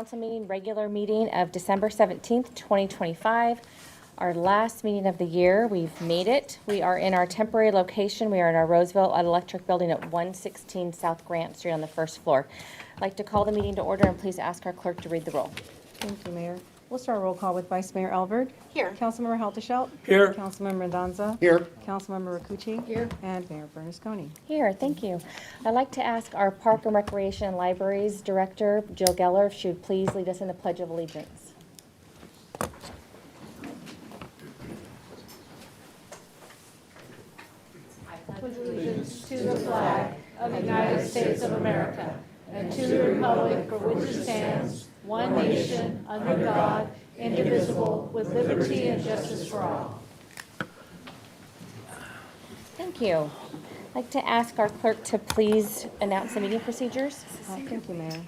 Council meeting, regular meeting of December 17th, 2025. Our last meeting of the year. We've made it. We are in our temporary location. We are in our Roseville Electric Building at 116 South Grant Street on the first floor. I'd like to call the meeting to order and please ask our clerk to read the roll. Thank you, Mayor. We'll start a roll call with Vice Mayor Elverd. Here. Councilmember Halterschelt. Here. Councilmember Danza. Here. Councilmember Rakucci. Here. And Mayor Bernasconi. Here, thank you. I'd like to ask our Park and Recreation and Libraries Director, Jill Geller, if she would please lead us in the Pledge of Allegiance. Pledge allegiance to the flag of the United States of America and to the republic for which it stands, one nation, under God, indivisible, with liberty and justice for all. Thank you. I'd like to ask our clerk to please announce the meeting procedures. Thank you, Mayor.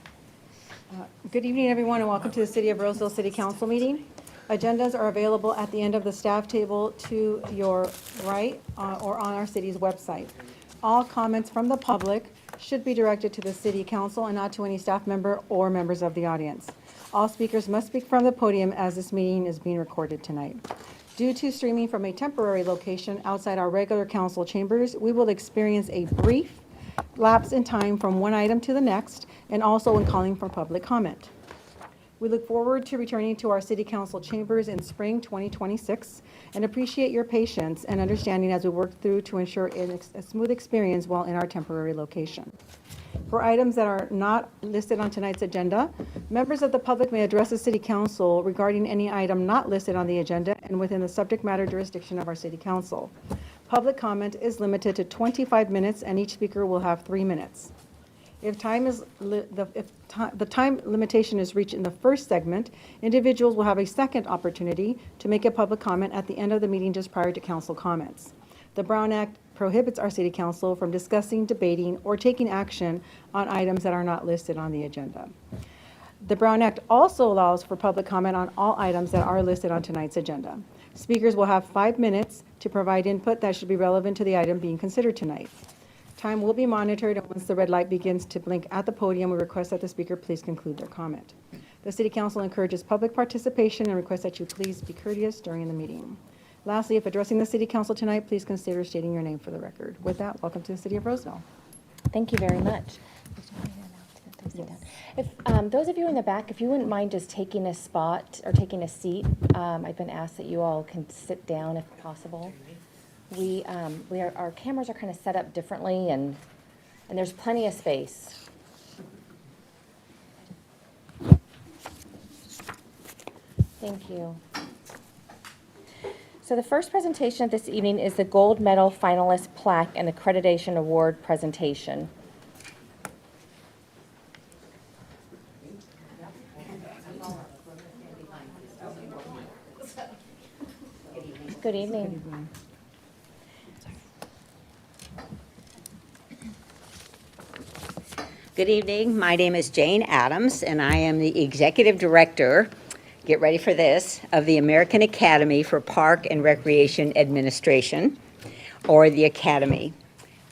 Good evening, everyone, and welcome to the City of Roseville City Council meeting. Agendas are available at the end of the staff table to your right or on our city's website. All comments from the public should be directed to the City Council and not to any staff member or members of the audience. All speakers must speak from the podium as this meeting is being recorded tonight. Due to streaming from a temporary location outside our regular council chambers, we will experience a brief lapse in time from one item to the next and also in calling for public comment. We look forward to returning to our City Council chambers in spring 2026 and appreciate your patience and understanding as we work through to ensure a smooth experience while in our temporary location. For items that are not listed on tonight's agenda, members of the public may address the City Council regarding any item not listed on the agenda and within the subject matter jurisdiction of our City Council. Public comment is limited to 25 minutes and each speaker will have 3 minutes. If the time limitation is reached in the first segment, individuals will have a second opportunity to make a public comment at the end of the meeting just prior to council comments. The Brown Act prohibits our City Council from discussing, debating, or taking action on items that are not listed on the agenda. The Brown Act also allows for public comment on all items that are listed on tonight's agenda. Speakers will have 5 minutes to provide input that should be relevant to the item being considered tonight. Time will be monitored, and once the red light begins to blink at the podium, we request that the speaker please conclude their comment. The City Council encourages public participation and requests that you please be courteous during the meeting. Lastly, if addressing the City Council tonight, please consider stating your name for the record. With that, welcome to the City of Roseville. Thank you very much. Yes. If those of you in the back, if you wouldn't mind just taking a spot or taking a seat, I've been asked that you all can sit down if possible. Our cameras are kind of set up differently, and there's plenty of space. Thank you. So the first presentation of this evening is the Gold Medal Finalist Plaque and Accreditation Award presentation. Good evening. Good evening. My name is Jane Adams, and I am the Executive Director, get ready for this, of the American Academy for Park and Recreation Administration, or the Academy.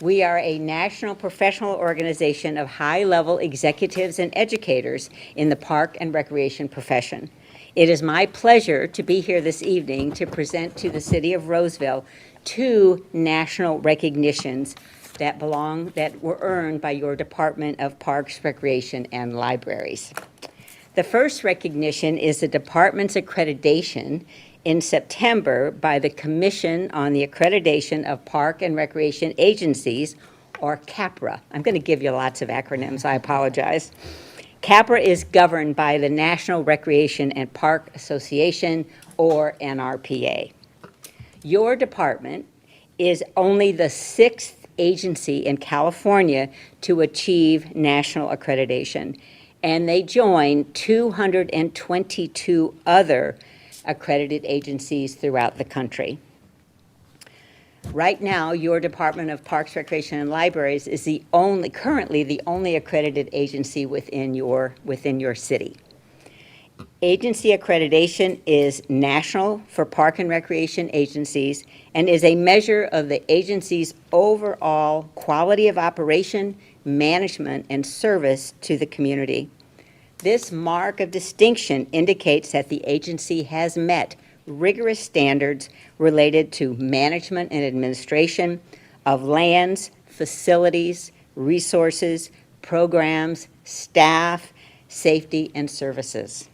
We are a national professional organization of high-level executives and educators in the park and recreation profession. It is my pleasure to be here this evening to present to the City of Roseville 2 national recognitions that were earned by your Department of Parks, Recreation, and Libraries. The first recognition is the department's accreditation in September by the Commission on the Accreditation of Park and Recreation Agencies, or CAPRA. I'm going to give you lots of acronyms, I apologize. CAPRA is governed by the National Recreation and Park Association, or NRPA. Your department is only the 6th agency in California to achieve national accreditation, and they join 222 other accredited agencies throughout the country. Right now, your Department of Parks, Recreation, and Libraries is currently the only accredited agency within your city. Agency accreditation is national for park and recreation agencies and is a measure of the agency's overall quality of operation, management, and service to the community. This mark of distinction indicates that the agency has met rigorous standards related to management and administration of lands, facilities, resources, programs, staff, safety, and services.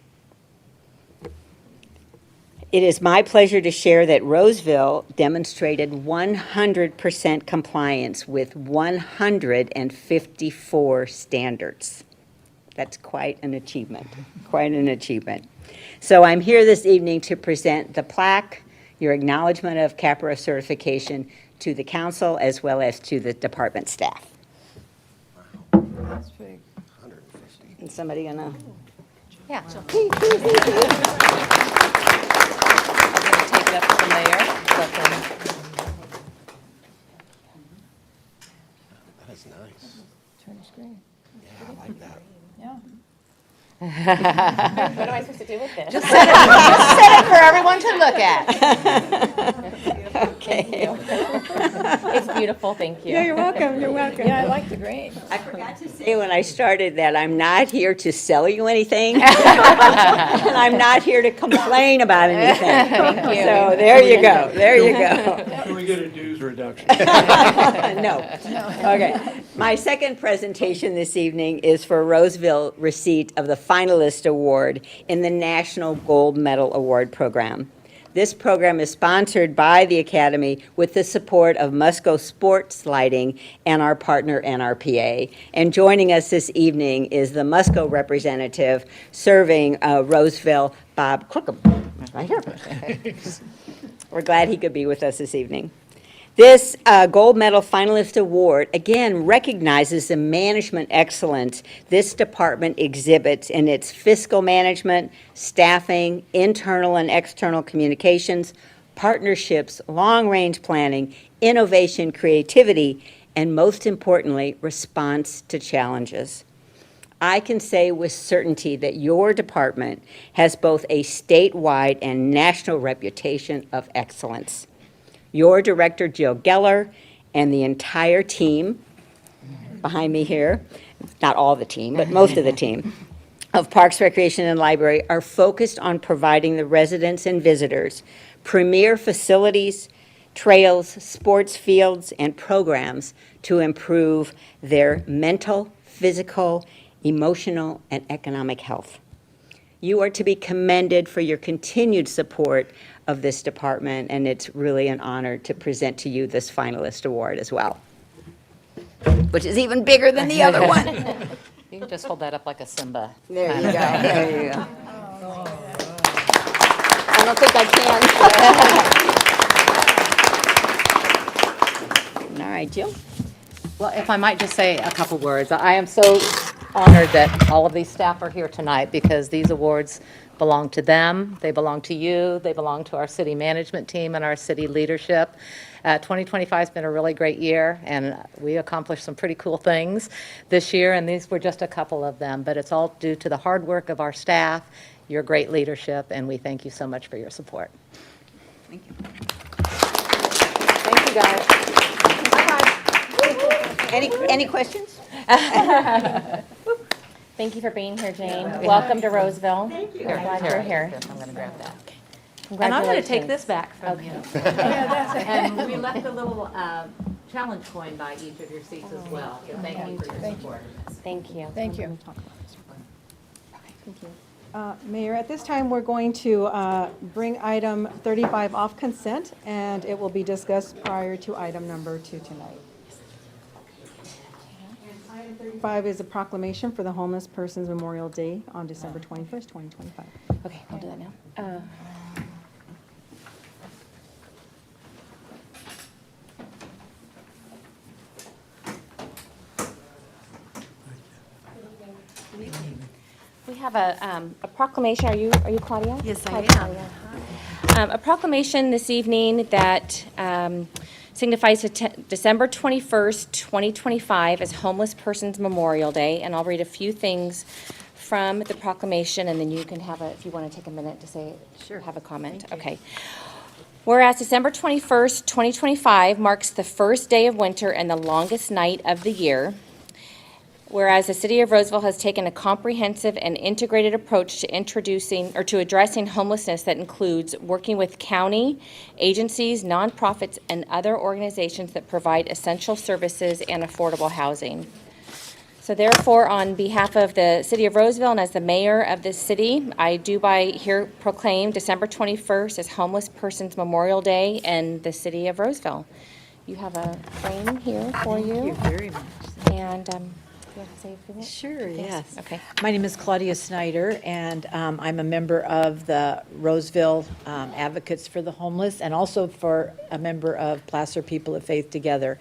It is my pleasure to share that Roseville demonstrated 100% compliance with 154 standards. That's quite an achievement, quite an achievement. So I'm here this evening to present the plaque, your acknowledgement of CAPRA certification to the council as well as to the department staff. That's big. Is somebody gonna? Yeah. I'm going to take it up to the mayor. Let them- That is nice. Turn the screen. Yeah, I like that. What am I supposed to do with this? Just set it for everyone to look at. Okay. Thank you. It's beautiful, thank you. Yeah, you're welcome, you're welcome. Yeah, I like the green. I forgot to say when I started that I'm not here to sell you anything. And I'm not here to complain about anything. Thank you. So there you go, there you go. Can we get a dues reduction? No. Okay. My second presentation this evening is for Roseville receipt of the finalist award in the National Gold Medal Award Program. This program is sponsored by the Academy with the support of Musco Sports Lighting and our partner NRPA. And joining us this evening is the Musco representative serving Roseville, Bob Crookham. Right here. We're glad he could be with us this evening. This Gold Medal Finalist Award, again, recognizes the management excellence this department exhibits in its fiscal management, staffing, internal and external communications, partnerships, long-range planning, innovation, creativity, and most importantly, response to challenges. I can say with certainty that your department has both a statewide and national reputation of excellence. Your director, Jill Geller, and the entire team behind me here, not all the team, but most of the team, of Parks, Recreation, and Library are focused on providing the residents and visitors premier facilities, trails, sports fields, and programs to improve their mental, physical, emotional, and economic health. You are to be commended for your continued support of this department, and it's really an honor to present to you this finalist award as well, which is even bigger than the other one. You can just hold that up like a Simba. There you go, there you go. I don't think I can. All right, Jill? Well, if I might just say a couple words. I am so honored that all of these staff are here tonight because these awards belong to them, they belong to you, they belong to our city management team and our city leadership. 2025 has been a really great year, and we accomplished some pretty cool things this year, and these were just a couple of them, but it's all due to the hard work of our staff, your great leadership, and we thank you so much for your support. Thank you. Thank you, guys. Any questions? Thank you for being here, Jane. Welcome to Roseville. Thank you. We're glad you're here. I'm going to grab that. Congratulations. And I'm going to take this back from you. Yeah, that's it. And we left a little challenge coin by each of your seats as well. So thank you for your support. Thank you. Thank you. Mayor, at this time, we're going to bring item 35 off consent, and it will be discussed prior to item number 2 tonight. And item 35 is a proclamation for the Homeless Persons Memorial Day on December 21st, 2025. Okay, we'll do that now. We have a proclamation. Are you Claudia? Yes, I Hi, am. Claudia. A proclamation this evening that signifies December 21st, 2025 as Homeless Persons Memorial Day. And I'll read a few things from the proclamation, and then you can have if you want to take a minute to say, Sure. have a comment. Okay. Whereas December 21st, 2025 marks the first day of winter and the longest night of the year. Whereas the City of Roseville has taken a comprehensive and integrated approach to introducing or to addressing homelessness that includes working with county, agencies, nonprofits, and other organizations that provide essential services and affordable housing. So therefore, on behalf of the City of Roseville and as the mayor of this city, I do by here proclaim December 21st as Homeless Persons Memorial Day in the City of Roseville. You have a frame here for you. Thank you very much. And, you want to say a few minutes? Sure, yes. Okay. My name is Claudia Snyder, and I'm a member of the Roseville Advocates for the Homeless, and also for a member of Placer People of Faith Together.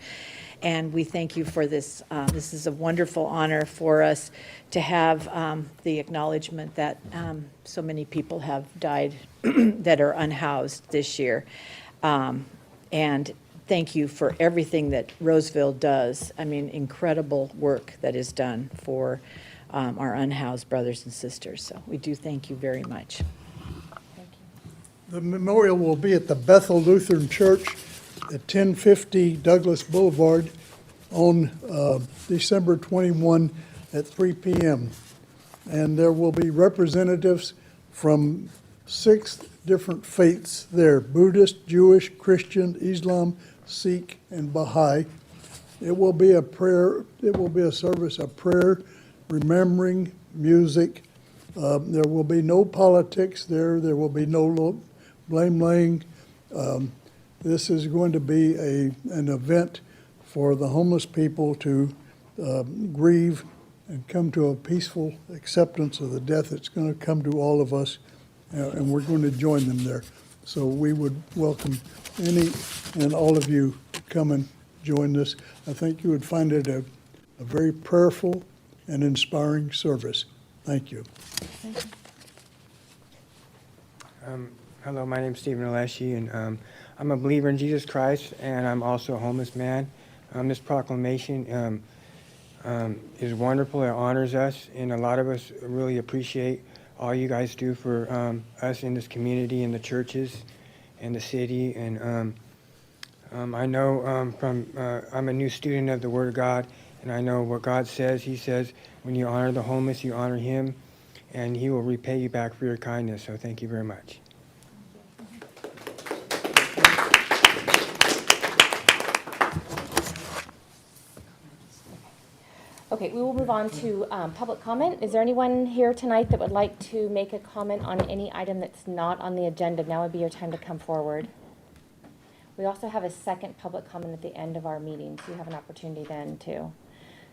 And we thank you for this. This is a wonderful honor for us to have the acknowledgement that so many people have died that are unhoused this year. And thank you for everything that Roseville does. I mean, incredible work that is done for our unhoused brothers and sisters. So we do thank you very much. The memorial will be at the Bethel Lutheran Church at 1050 Douglas Boulevard on December 21 at 3 p.m. And there will be representatives from 6 different faiths there: Buddhist, Jewish, Christian, Islam, Sikh, and Baha'i. It will be a prayer, it will be a service of prayer, remembering, music. There will be no politics there. There will be no blame laying. This is going to be an event for the homeless people to grieve and come to a peaceful acceptance of the death that's going to come to all of us, and we're going to join them there. So we would welcome any and all of you to come and join this. I think you would find it a very prayerful and inspiring service. Thank you. Hello, my name's Stephen Alessi, and I'm a believer in Jesus Christ, and I'm also a homeless man. This proclamation is wonderful. It honors us, and a lot of us really appreciate all you guys do for us in this community, and the churches, and the city. And I know I'm a new student of the Word of God, and I know what God says. He says, when you honor the homeless, you honor Him, and He will repay you back for your kindness. So thank you very much. Okay, we will move on to public comment. Is there anyone here tonight that would like to make a comment on any item that's not on the agenda? Now would be your time to come forward. We also have a second public comment at the end of our meeting, so you have an opportunity then too.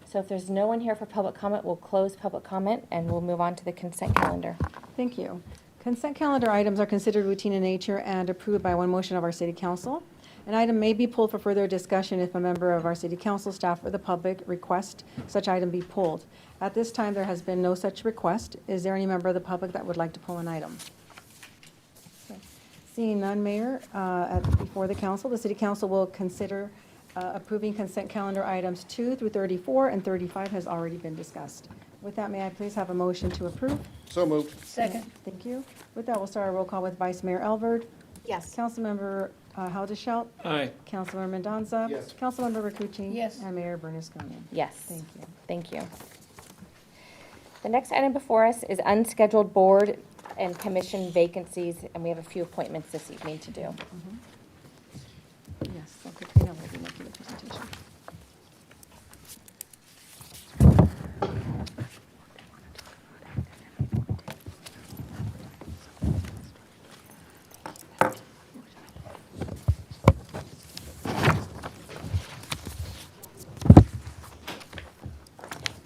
So if there's no one here for public comment, we'll close public comment and we'll move on to the consent calendar. Thank you. Consent calendar items are considered routine in nature and approved by one motion of our city council. An item may be pulled for further discussion if a member of our city council staff or the public request such item be pulled. At this time, there has been no such request. Is there any member of the public that would like to pull an item? Okay. Seeing none, Mayor, before the council, the city council will consider approving consent calendar items 2 through 34, and 35 has already been discussed. With that, may I please have a motion to approve? So moved. Second. Thank you. With that, we'll start our roll call with Vice Mayor Elverd. Yes. Councilmember Haldeshelt. Aye. Councilmember Mendoza. Yes. Councilmember Rakucci. Yes. And Mayor Bernasconi. Yes. Thank you. Thank you. The next item before us is unscheduled board and commission vacancies, and we have a few appointments this evening to do. Yes, so Katrina will be making the presentation.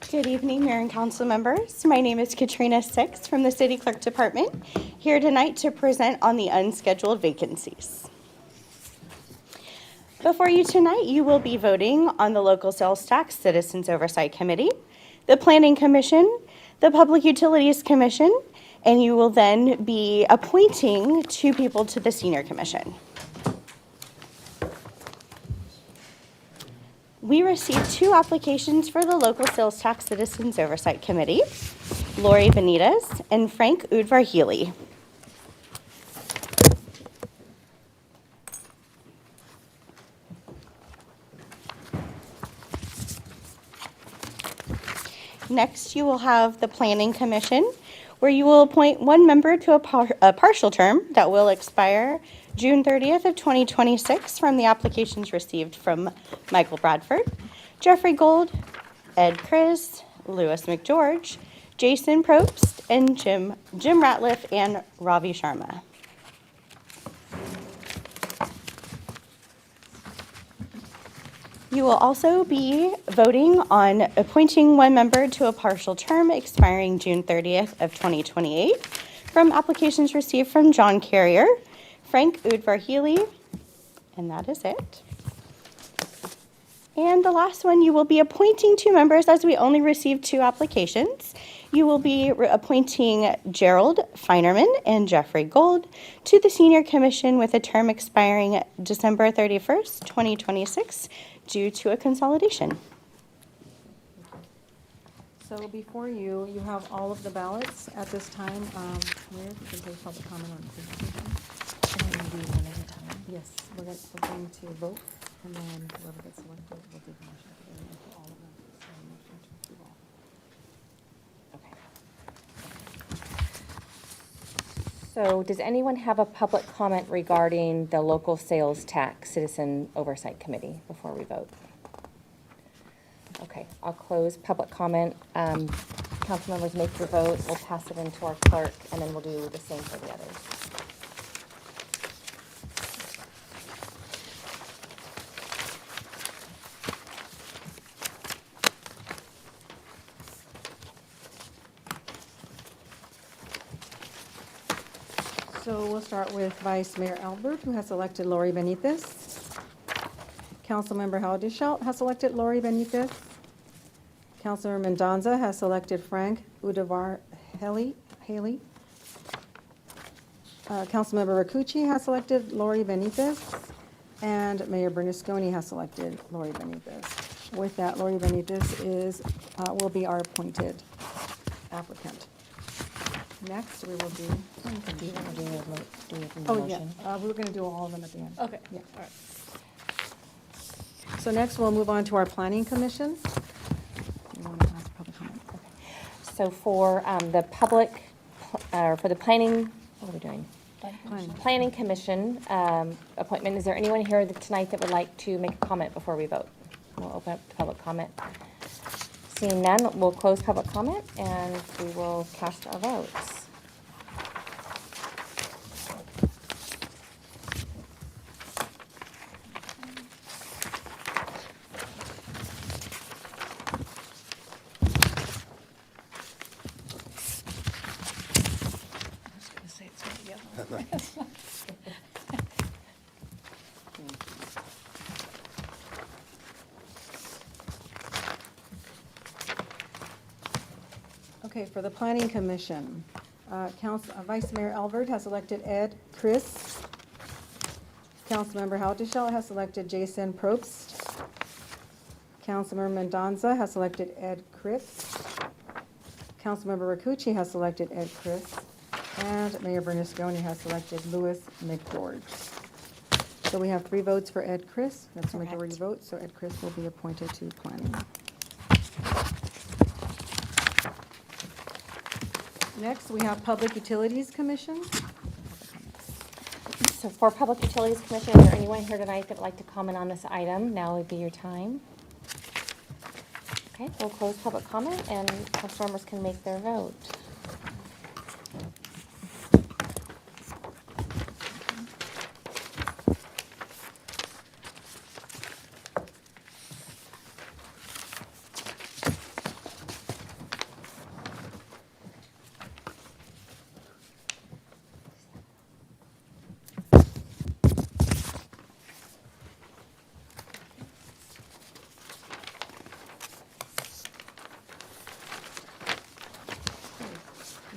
Good evening, Mayor and Council members. My name is Katrina Six from the City Clerk Department, here tonight to present on the unscheduled vacancies. Before you tonight, you will be voting on the Local Sales Tax Citizens Oversight Committee, the Planning Commission, the Public Utilities Commission, and you will then be appointing 2 people to the Senior Commission. We received 2 applications for the Local Sales Tax Citizens Oversight Committee, Lori Benitez and Frank Udvar-Healy. Next, you will have the Planning Commission, where you will appoint one member to a partial term that will expire June 30th of 2026 from the applications received from Michael Bradford, Jeffrey Gold, Ed Chris, Louis McGeorge, Jason Probst, and Jim Ratliff and Ravi Sharma. You will also be voting on appointing one member to a partial term expiring June 30th of 2028 from applications received from John Carrier, Frank Udvar-Healy, and that is it. And the last one, you will be appointing two members as we only received two applications. You will be appointing Gerald Feinerman and Jeffrey Gold to the Senior Commission with a term expiring December 31st, 2026, due to a consolidation. So before you, you have all of the ballots at this time. Where, because there's public comment on the presentation. Yes, we're going to vote, and then whoever gets selected will do the motion for all of them. So motion to approve all. So does anyone have a public comment regarding the local sales tax citizen oversight committee before we vote? Okay, I'll close public comment. Council members, make your vote. We'll pass it into our clerk, and then we'll do the same for the others. So we'll start with Vice Mayor Albert, who has elected Lori Benitez. Councilmember Haldeshelt has elected Lori Benitez. Councilmember Mendoza has selected Frank Udvar-Haley. Councilmember Rakucci has selected Lori Benitez. And Mayor Bernasconi has selected Lori Benitez. With that, Lori Benitez will be our appointed applicant. Next, we will do. Oh, yeah, we're going to do all of them at the end. Okay, Yeah. all right. So next, we'll move on to our Planning Commission. You want to ask public comment? Okay. So for the public, for the planning, what are we doing? Planning. Planning Commission appointment, is there anyone here tonight that would like to make a comment before we vote? We'll open up to public comment. Seeing none, we'll close public comment and we will cast our votes. Okay, for the Planning Commission, Vice Mayor Albert has elected Ed Chris. Councilmember Haldeshelt has elected Jason Probst. Councilmember Mendoza has elected Ed Chris. Councilmember Rakucci has elected Ed Chris. And Mayor Bernasconi has selected Louis McGeorge. So we have 3 votes for Ed Chris. That's a majority vote, so Ed Chris will be appointed to planning. Next, we have Public Utilities Commission. So for Public Utilities Commission, is there anyone here tonight that would like to comment on this item? Now would be your time. Okay, we'll close public comment and council members can make their vote.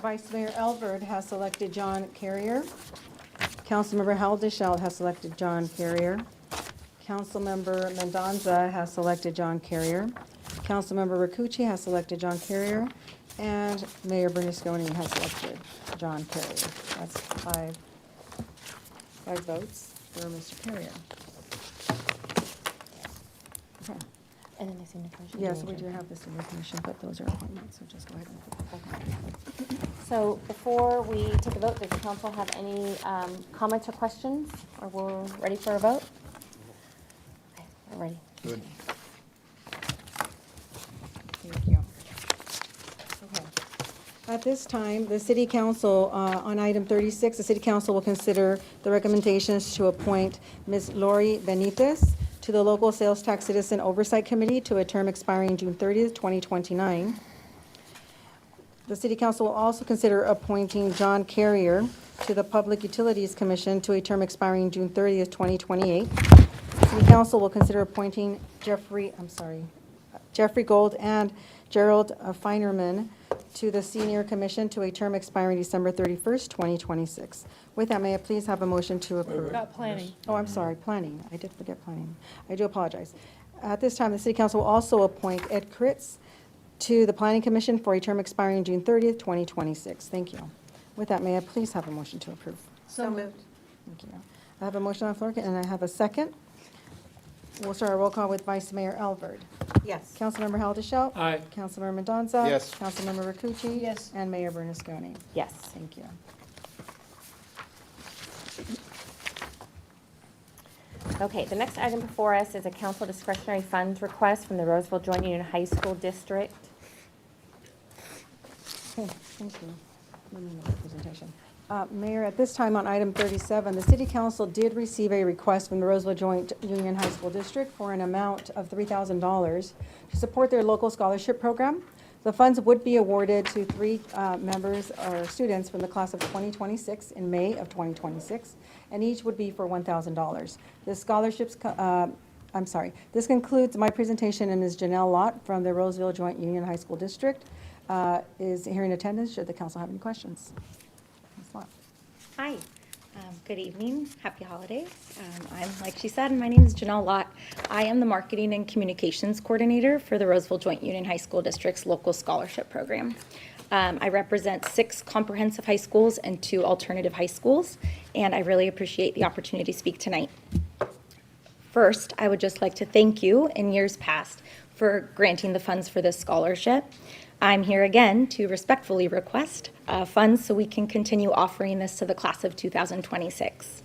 Vice Mayor Albert has selected John Carrier. Councilmember Haldeshelt has selected John Carrier. Councilmember Mendoza has selected John Carrier. Councilmember Rakucci has selected John Carrier. And Mayor Bernasconi has selected John Carrier. That's five votes for Mr. Carrier. Okay. And then the senior commission. Yes, we do have the senior commission, but those are appointments, so just go ahead and put the So before we take a vote, does the council have any comments or questions? Or we're ready for a vote? Okay, we're ready. Good. Thank you. Okay. At this time, the city council, on item 36, the city council will consider the recommendations to appoint Ms. Lori Benitez to the local sales tax citizen oversight committee to a term expiring June 30th, 2029. The city council will also consider appointing John Carrier to the Public Utilities Commission to a term expiring June 30th, 2028. City council will consider appointing Jeffrey Gold and Gerald Feinerman to the Senior Commission to a term expiring December 31st, 2026. With that, may I please have a motion to approve? Got planning. Oh, I'm sorry, planning. I did forget planning. I do apologize. At this time, the city council will also appoint Ed Kritz to the Planning Commission for a term expiring June 30th, 2026. Thank you. With that, may I please have a motion to approve? So moved. Thank you. I have a motion on the floor, and I have a second. We'll start our roll call with Vice Mayor Alvord. Yes. Councilmember Haldeshell. Aye. Councilmember Mendoza. Yes. Councilmember Rakucci. Yes. And Mayor Bernasconi. Yes. Thank you. Okay, the next item before us is a council discretionary funds request from the Roseville Joint Union High School District. Okay, thank you. Let me know the presentation. Mayor, at this time on item 37, the city council did receive a request from the Roseville Joint Union High School District for an amount of $3,000 to support their local scholarship program. The funds would be awarded to three members or students from the class of 2026 in May of 2026, and each would be for $1,000. This concludes my presentation, and Ms. Janelle Lott from the Roseville Joint Union High School District is here in attendance should the council have any questions. Ms. Lott. Hi, good evening, happy holidays. Like she said, my name is Janelle Lott. I am the Marketing and Communications Coordinator for the Roseville Joint Union High School District's local scholarship program. I represent 6 comprehensive high schools and 2 alternative high schools, and I really appreciate the opportunity to speak tonight. First, I would just like to thank you in years past for granting the funds for this scholarship. I'm here again to respectfully request funds so we can continue offering this to the class of 2026.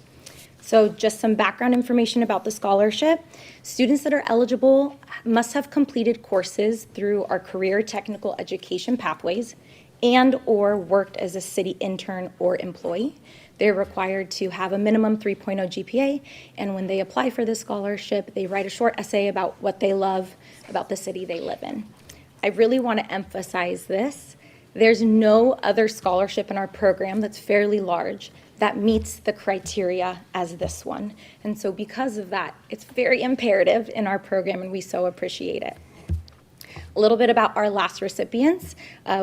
So just some background information about the scholarship. Students that are eligible must have completed courses through our career technical education pathways and/or worked as a city intern or employee. They're required to have a minimum 3.0 GPA, and when they apply for this scholarship, they write a short essay about what they love about the city they live in. I really want to emphasize this. There's no other scholarship in our program that's fairly large that meets the criteria as this one. And so because of that, it's very imperative in our program, and we so appreciate it. A little bit about our last recipients.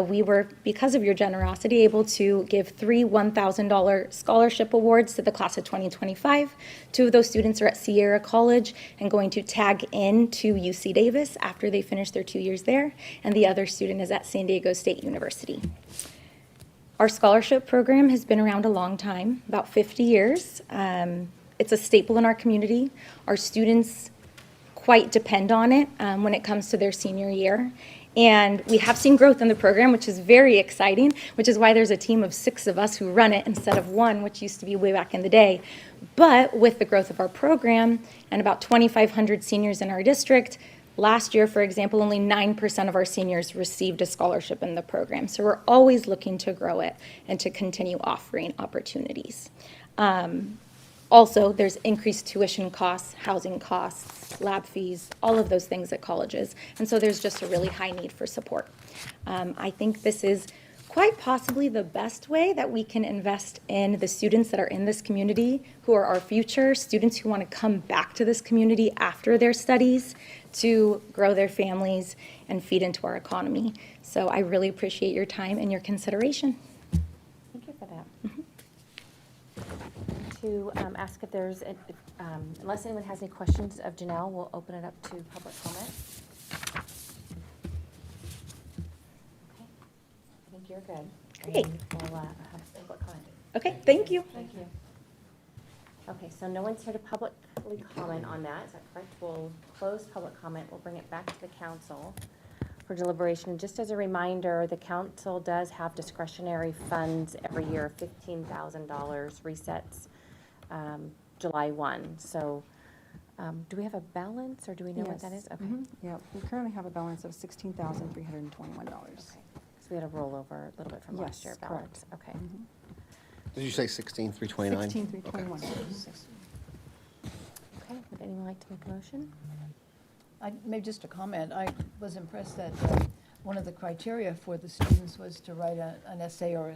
We were, because of your generosity, able to give 3 $1,000 scholarship awards to the class of 2025. 2 of those students are at Sierra College and going to tag in to UC Davis after they finish their 2 years there, and the other student is at San Diego State University. Our scholarship program has been around a long time, about 50 years. It's a staple in our community. Our students quite depend on it when it comes to their senior year. And we have seen growth in the program, which is very exciting, which is why there's a team of 6 of us who run it instead of 1, which used to be way back in the day. But with the growth of our program and about 2,500 seniors in our district, last year, for example, only 9% of our seniors received a scholarship in the program. So we're always looking to grow it and to continue offering opportunities. Also, there's increased tuition costs, housing costs, lab fees, all of those things at colleges. And so there's just a really high need for support. I think this is quite possibly the best way that we can invest in the students that are in this community, who are our future, students who want to come back to this community after their studies to grow their families and feed into our economy. So I really appreciate your time and your consideration. Thank you for that. To ask if there's, unless anyone has any questions of Janelle, we'll open it up to public comment. Okay, I think you're good. Great. And we'll have public comment. Okay, thank you. Thank you. Okay, so no one's here to publicly comment on that, is that correct? We'll close public comment, we'll bring it back to the council for deliberation. Just as a reminder, the council does have discretionary funds every year, $15,000 resets July 1. So do we have a balance, or do we know what that Yes. is? Okay. Yeah, we currently have a balance of $16,321. Okay. So we had a rollover a little bit from last year Yes, balance. Okay. Did you say 16,329? 16,321. Okay, would anyone like to make a motion? Maybe just a comment. I was impressed that one of the criteria for the students was to write an essay or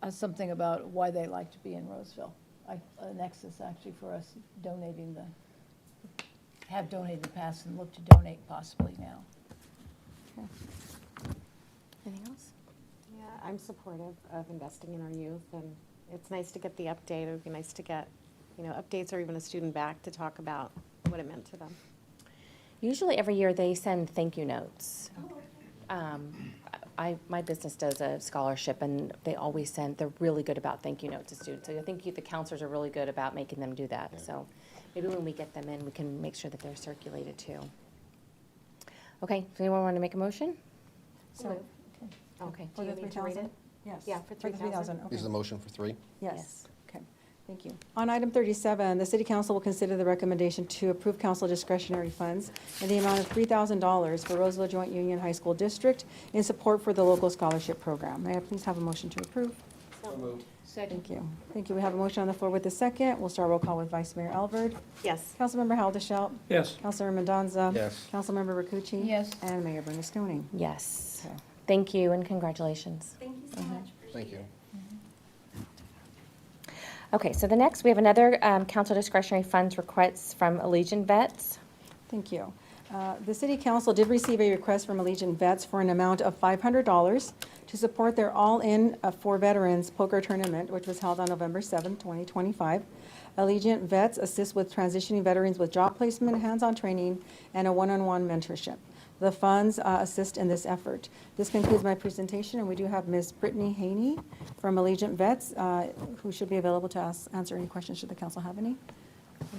something about why they like to be in Roseville. A nexus actually for us have donated in the past and look to donate possibly now. Anything else? Yeah, I'm supportive of investing in our youth, and it's nice to get the update. It would be nice to get, updates or even a student back to talk about what it meant to them. Usually every year they send thank you notes. My business does a scholarship, and they're really good about thank you notes to students. So I think the counselors are really good about making them do that. So maybe when we get them in, we can make sure that they're circulated too. Okay, does anyone want to make a motion? So, Okay, for do you the need to read 3,000? it? Yes. Yeah, for the 3,000. okay. This is the motion for 3? Yes. Okay, thank you. On item 37, the city council will consider the recommendation to approve council discretionary funds in the amount of $3,000 for Roseville Joint Union High School District in support for the local scholarship program. May I please have a motion to approve? Second. Thank you. Thank you. We have a motion on the floor with a second. We'll start roll call with Vice Mayor Alvord. Yes. Councilmember Haldeshelt. Yes. Councilmember Mendoza. Yes. Councilmember Rakucci. Yes. And Mayor Bernasconi. Yes. Okay. Thank you and congratulations. Thank you so much. Thank you. Okay, so the next, we have another council discretionary funds request from Allegiant Vets. Thank you. The city council did receive a request from Allegiant Vets for an amount of $500 to support their All-In for Veterans Poker Tournament, which was held on November 7, 2025. Allegiant Vets assists with transitioning veterans with job placement, hands-on training, and a one-on-one mentorship. The funds assist in this effort. This concludes my presentation, and we do have Ms. Brittany Haney from Allegiant Vets, who should be available to answer any questions, should the council have any.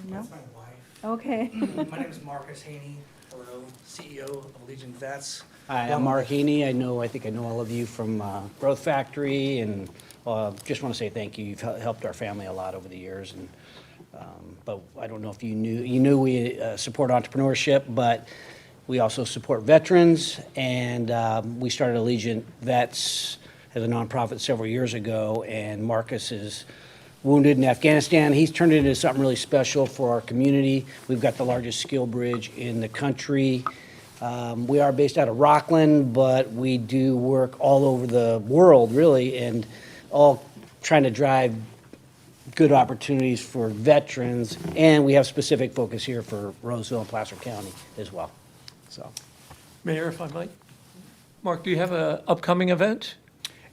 No? That's my wife. Okay. My name is Marcus Haney. Hello, CEO of Legion Vets. Hi, I'm Mark Haney. I think I know all of you from Growth Factory, and just want to say thank you. You've helped our family a lot over the years, and but I don't know if you knew we support entrepreneurship, but we also support veterans, and we started Allegiant Vets as a nonprofit several years ago, and Marcus is wounded in Afghanistan. He's turned it into something really special for our community. We've got the largest skill bridge in the country. We are based out of Rockland, but we do work all over the world, really, and all trying to drive good opportunities for veterans, and we have specific focus here for Roseville and Placer County as well. So Mayor, if I might. Mark, do you have an upcoming event?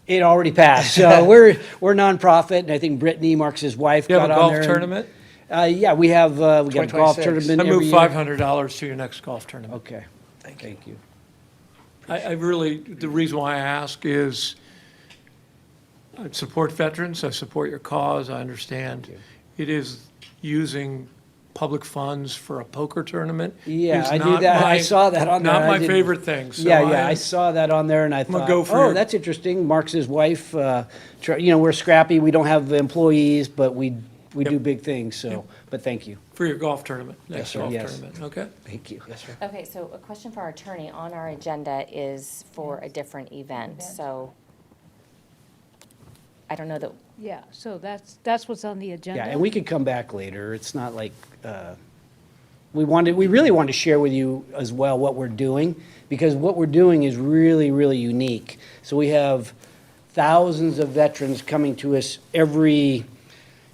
it already passed. So we're nonprofit, and I think Brittany, Mark's wife, Do you have got a on golf there. tournament? Yeah, we got a golf 2026. tournament I every move year. $500 to your next golf tournament. Okay, thank you. I really, the reason why I ask is I support veterans, I support your cause, I understand. It is using public funds for a poker tournament. Yeah, is I do not that. I my- saw that on there. Not I my didn't- favorite thing, so Yeah, I saw that on there, and I gonna thought, go for oh, your- that's interesting. Mark's his wife, we're scrappy, we don't have employees, but we do big things, so, but thank you. For your golf tournament, next sir, golf yes. tournament, okay? Thank you. Yes, sir. Okay, so a question for our attorney. On our agenda is for a different event, so I don't know that, Yeah, so that's what's on the agenda. Yeah, and we could come back later. It's not like, we really wanted to share with you as well what we're doing, because what we're doing is really, really unique. So we have thousands of veterans coming to us every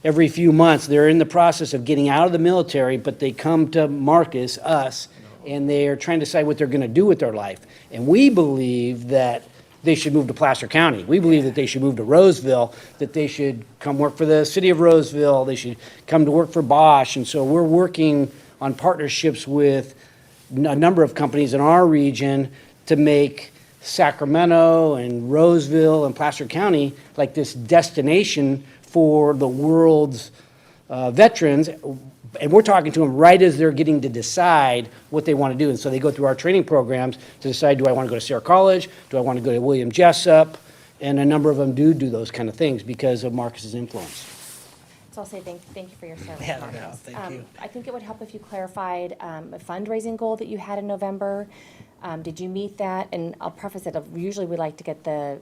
few months. They're in the process of getting out of the military, but they come to Marcus, us, and they're trying to decide what they're going to do with their life. And we believe that they should move to Placer County. We believe that they should move to Roseville, that they should come work for the city of Roseville, they should come to work for Bosch. And so we're working on partnerships with a number of companies in our region to make Sacramento and Roseville and Placer County like this destination for the world's veterans, and we're talking to them right as they're getting to decide what they want to do. And so they go through our training programs to decide, do I want to go to Sierra College? Do I want to go to William Jessup? And a number of them do those kind of things because of Marcus's influence. So I'll say thank you for your service, Yeah, no, Marcus. thank you. I think it would help if you clarified a fundraising goal that you had in November. Did you meet that? And I'll preface it, usually we like to get the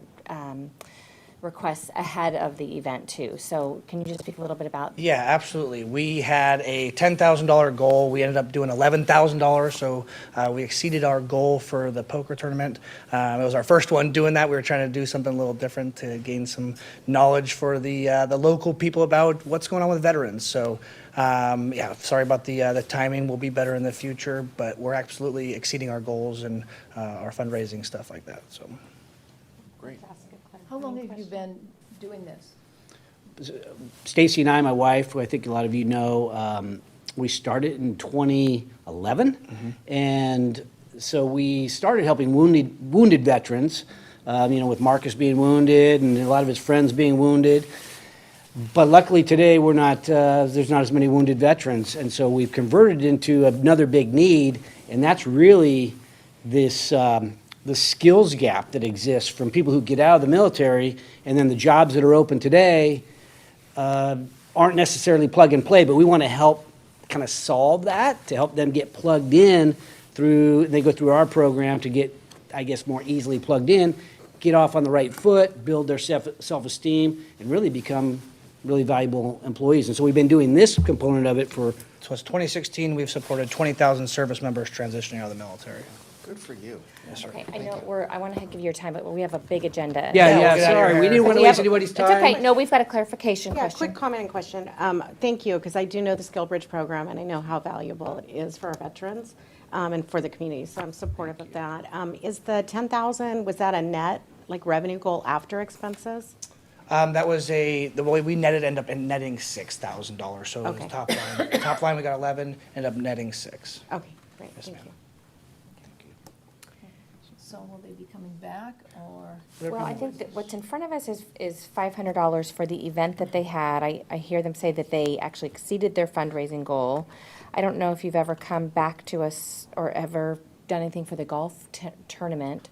requests ahead of the event too. So can you just speak a little bit about? Yeah, absolutely. We had a $10,000 goal. We ended up doing $11,000, so we exceeded our goal for the poker tournament. It was our first one doing that. We were trying to do something a little different to gain some knowledge for the local people about what's going on with veterans. So, yeah, sorry about the timing. Will be better in the future, but we're absolutely exceeding our goals and our fundraising stuff like that. So. How long have you been doing this? Stacy and I, my wife, who I think a lot of you know, we started in 2011. And so we started helping wounded veterans, with Marcus being wounded and a lot of his friends being wounded. But luckily today, there's not as many wounded veterans. And so we've converted into another big need, and that's really this, the skills gap that exists from people who get out of the military, and then the jobs that are open today aren't necessarily plug and play, but we want to help kind of solve that, to help them get plugged in they go through our program to get, I guess, more easily plugged in, get off on the right foot, build their self-esteem, and really become really valuable employees. And so we've been doing this component of it for... So since 2016, we've supported 20,000 service members transitioning out of the military. Good for you. Yes, sir. Okay, I know I want to give you your time, but we have a big agenda. Yeah, we'll get out of sorry, your we hair. didn't want to We waste have- anybody's It's time. okay. No, we've got a clarification Yeah, question. quick comment and question. Thank you, because I do know the Skill Bridge program, and I know how valuable it is for our veterans and for the community, so I'm supportive of that. Is the 10,000, was that a net, revenue goal after expenses? That was the way we netted, ended up netting $6,000. So it was Okay. top line. Top line, we got 11, ended up netting 6. Okay, great, Yes, thank ma'am. you. So will they be coming back, or? Well, I think that what's in front of us is $500 for the event that they had. I hear them say that they actually exceeded their fundraising goal. I don't know if you've ever come back to us or ever done anything for the golf tournament.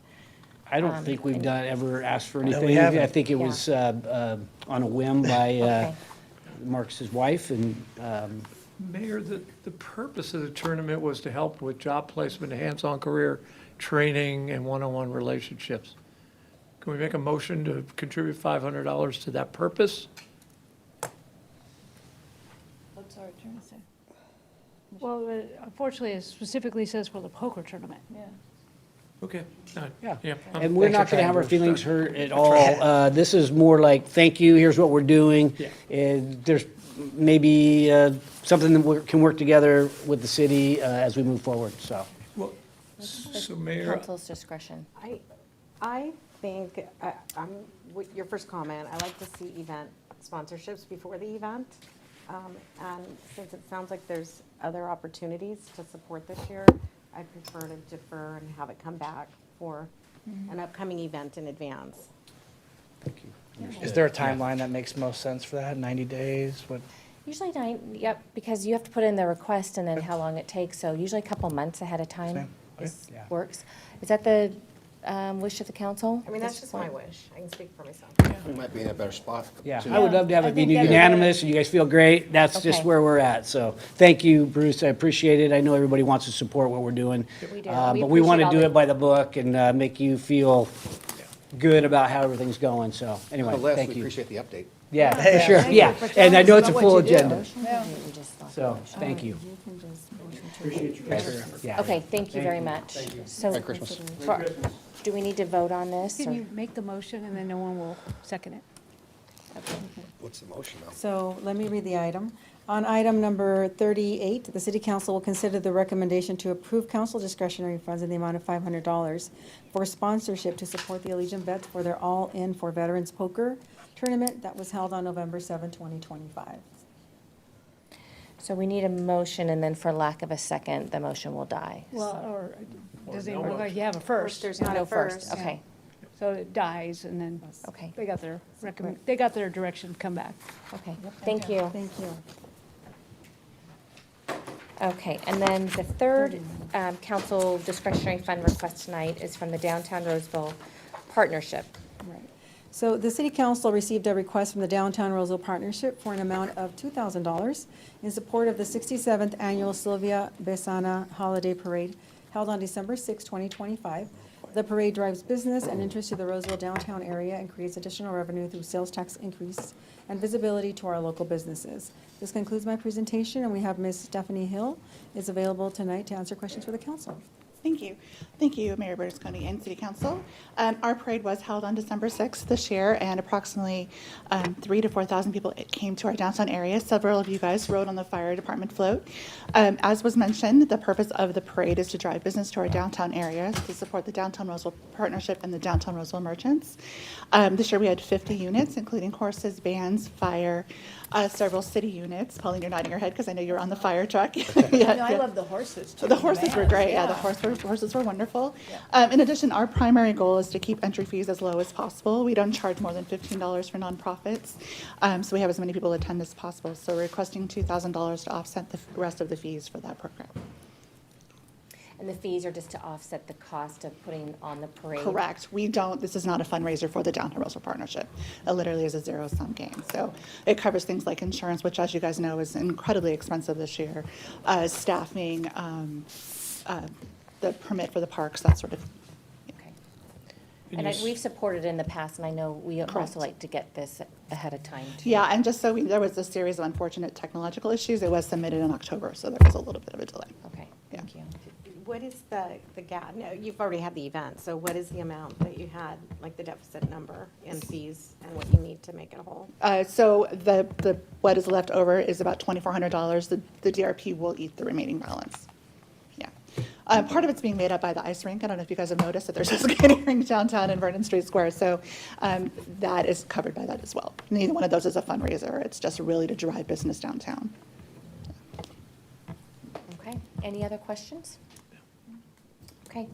I don't think we've ever asked for No, we anything. haven't. I think it was on a whim by Okay. Marcus's wife, and Mayor, the purpose of the tournament was to help with job placement, hands-on career training, and one-on-one relationships. Can we make a motion to contribute $500 to that purpose? What's our attorney say? Well, unfortunately, it specifically says for the poker tournament. Yeah. Okay. Yeah. Yeah. and we're Thanks not for going to have our trying, Bruce. feelings hurt at all. This is more like, thank you, here's what we're doing. Yeah. And there's maybe something that can work together with the city as we move forward, so. Well, so Mayor, Council's discretion. I think, with your first comment, I like to see event sponsorships before the event. And since it sounds like there's other opportunities to support this year, I prefer to defer and have it come back for an upcoming event in advance. Is there a timeline that makes most sense for that? 90 days? What? Usually yep, because you have to put in the request and then how long it takes, so usually a couple months ahead of time Same. Okay. Yeah. works. Is that the wish of the council? I mean, at that's this just my point? wish. I can speak for myself. We might be in a better spot. Yeah, too. I would love to have I it be think that- unanimous, and you guys feel great. That's just Okay. where we're at. So, thank you, Bruce, I appreciate it. I know everybody wants to support what we're doing. We do. But we want to appreciate all do the- it by the book and make you feel good about how everything's going, so, anyway, Nonetheless, thank we you. appreciate the update. Yeah, Yeah, for sure, thank you yeah. for And telling I know us it's a about full what you do. agenda, Yeah. We just thought- so, thank you. Appreciate you guys. Yeah. Okay, thank you very much. So, Merry Christmas. do we need to vote on this? Can or- you make the motion, and then no one will second it? What's the motion now? So let me read the item. On item number 38, the city council will consider the recommendation to approve council discretionary funds in the amount of $500 for sponsorship to support the Allegiant Vets for their All In for Veterans Poker tournament that was held on November 7, 2025. So we need a motion, and then for lack of a second, the motion will die. Well, or does it look like you have a first? There's No not a first, first. okay, So it dies, and then okay, they got their direction to come back. okay. Thank you. Thank you. Okay, and then the third council discretionary fund request tonight is from the Downtown Roseville Partnership. Right. So the city council received a request from the Downtown Roseville Partnership for an amount of $2,000 in support of the 67th Annual Sylvia Besana Holiday Parade held on December 6, 2025. The parade drives business and interest to the Roseville downtown area and creates additional revenue through sales tax increase and visibility to our local businesses. This concludes my presentation, and we have Ms. Stephanie Hill is available tonight to answer questions for the council. Thank you. Thank you, Mayor Berlusconi and City Council. Our parade was held on December 6th this year, and approximately 3,000 to 4,000 people came to our downtown area. Several of you guys rode on the fire department float. As was mentioned, the purpose of the parade is to drive business to our downtown area to support the Downtown Roseville Partnership and the Downtown Roseville Merchants. This year we had 50 units, including horses, bands, fire, several city units. Pauline, you're nodding your head because I know you're on the fire truck. I love the horses too. The horses were great. Yeah, the horses were wonderful. In addition, our primary goal is to keep entry fees as low as possible. We don't charge more than $15 for nonprofits, so we have as many people attend as possible. So we're requesting $2,000 to offset the rest of the fees for that program. And the fees are just to offset the cost of putting on the parade? Correct. We don't, this is not a fundraiser for the Downtown Roseville Partnership. It literally is a zero-sum game. So it covers things like insurance, which, as you guys know, is incredibly expensive this year, staffing, the permit for the parks, that sort of. Okay. And we've supported in the past, and I know we also like to get this ahead of time, too. Yeah, and just so there was a series of unfortunate technological issues. It was submitted in October, so there was a little bit of a delay. Okay, thank you. What is the gap? No, you've already had the event, so what is the amount that you had, like the deficit number in fees and what you need to make it whole? So the what is left over is about $2,400. The DRP will eat the remaining balance. Yeah. Part of it's being made up by the ice rink. I don't know if you guys have noticed that there's a skating rink downtown in Vernon Street Square, so that is covered by that as well. Neither one of those is a fundraiser. It's just really to drive business downtown. Okay, any other questions? Okay,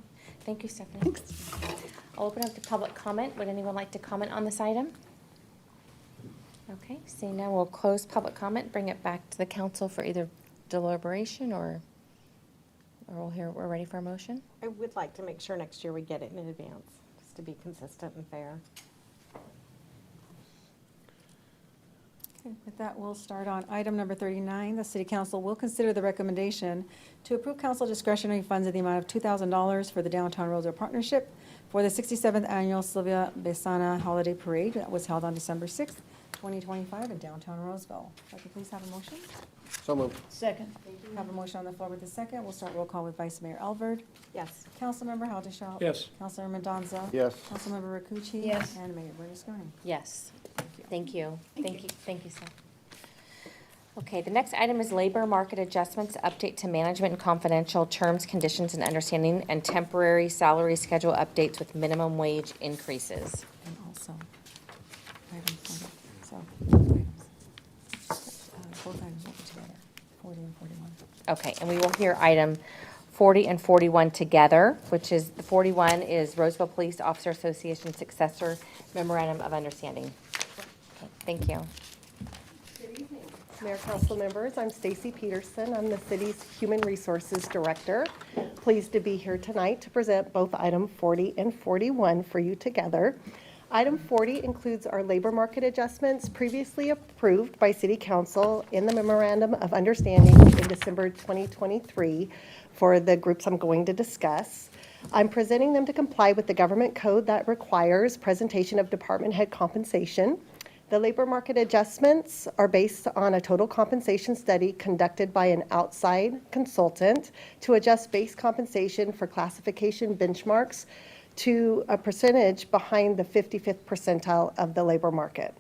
thank you, Stephanie. Thanks. I'll open up to public comment. Would anyone like to comment on this item? Okay, seeing none, we'll close public comment, bring it back to the council for either deliberation or we're ready for a motion? I would like to make sure next year we get it in advance, just to be consistent and fair. Okay, with that, we'll start on item number 39. The city council will consider the recommendation to approve council discretionary funds in the amount of $2,000 for the Downtown Roseville Partnership for the 67th Annual Sylvia Besana Holiday Parade that was held on December 6th, 2025 in downtown Roseville. If I could please have a motion? So moved. Second. We have a motion on the floor with a second. We'll start roll call with Vice Mayor Alvord. Yes. Councilmember Haudashelt. Yes. Councilmember Mendoza. Yes. Councilmember Rakucci. Yes. And Mayor Berlusconi. Yes. Thank you. Thank you, Seth. Okay, the next item is labor market adjustments, update to management and confidential terms, conditions, and understanding, and temporary salary schedule updates with minimum wage increases. And also, items, so, both items will be together, 40 and 41. Okay, and we will hear item 40 and 41 together, which is, the 41 is Roseville Police Officer Association Successor Memorandum of Understanding. Okay, thank you. Mayor, council members, I'm Stacy Peterson. I'm the city's Human Resources Director. Pleased to be here tonight to present both item 40 and 41 for you together. Item 40 includes our labor market adjustments previously approved by City Council in the Memorandum of Understanding in December 2023 for the groups I'm going to discuss. I'm presenting them to comply with the government code that requires presentation of department head compensation. The labor market adjustments are based on a total compensation study conducted by an outside consultant to adjust base compensation for classification benchmarks to a percentage behind the 55th percentile of the labor market.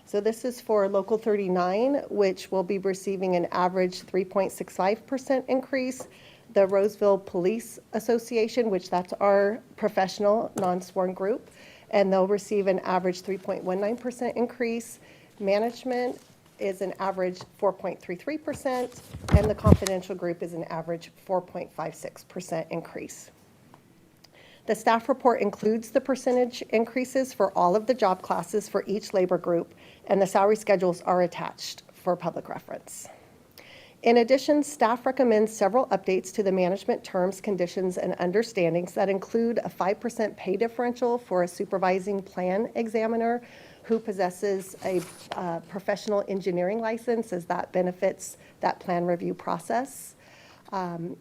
So this is for Local 39, which will be receiving an average 3.65% increase. The Roseville Police Association, which that's our professional non-sworn group, and they'll receive an average 3.19% increase. Management is an average 4.33%, and the confidential group is an average 4.56% increase. The staff report includes the percentage increases for all of the job classes for each labor group, and the salary schedules are attached for public reference. In addition, staff recommends several updates to the management terms, conditions, and understandings that include a 5% pay differential for a supervising plan examiner who possesses a professional engineering license, as that benefits that plan review process.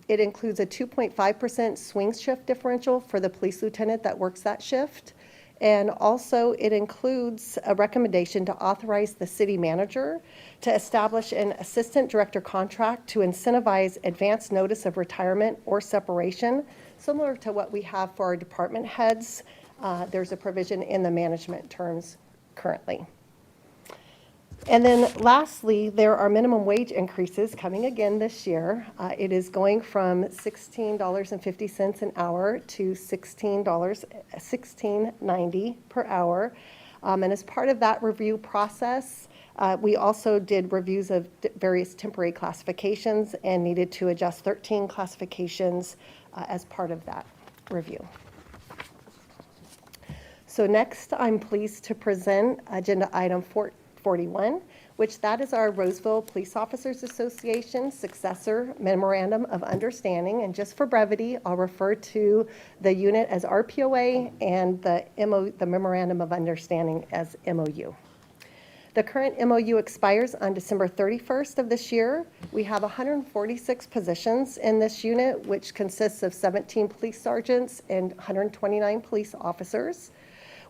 It includes a 2.5% swing shift differential for the police lieutenant that works that shift. And also, it includes a recommendation to authorize the city manager to establish an assistant director contract to incentivize advance notice of retirement or separation, similar to what we have for our department heads. There's a provision in the management terms currently. And then lastly, there are minimum wage increases coming again this year. It is going from $16.50 an hour to $16.90 per hour. And as part of that review process, we also did reviews of various temporary classifications and needed to adjust 13 classifications as part of that review. So next, I'm pleased to present agenda item 41, which that is our Roseville Police Officers Association successor memorandum of understanding. And just for brevity, I'll refer to the unit as RPOA and the memorandum of understanding as MOU. The current MOU expires on December 31st of this year. We have 146 positions in this unit, which consists of 17 police sergeants and 129 police officers.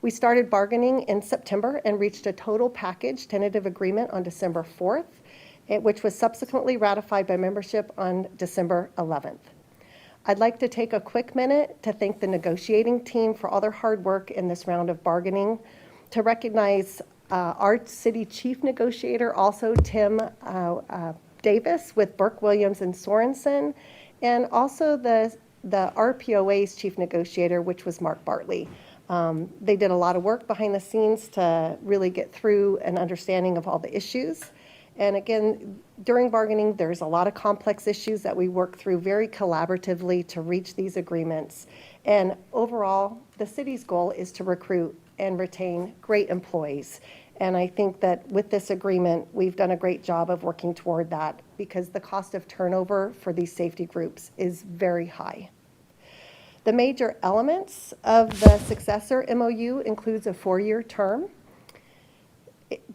We started bargaining in September and reached a total package tentative agreement on December 4th, which was subsequently ratified by membership on December 11th. I'd like to take a quick minute to thank the negotiating team for all their hard work in this round of bargaining, to recognize our city chief negotiator, also Tim Davis with Burke, Williams, and Sorensen, and also the RPOA's chief negotiator, which was Mark Bartley. They did a lot of work behind the scenes to really get through an understanding of all the issues. And again, during bargaining, there's a lot of complex issues that we work through very collaboratively to reach these agreements. And overall, the city's goal is to recruit and retain great employees. And I think that with this agreement, we've done a great job of working toward that, because the cost of turnover for these safety groups is very high. The major elements of the successor MOU includes a 4-year term.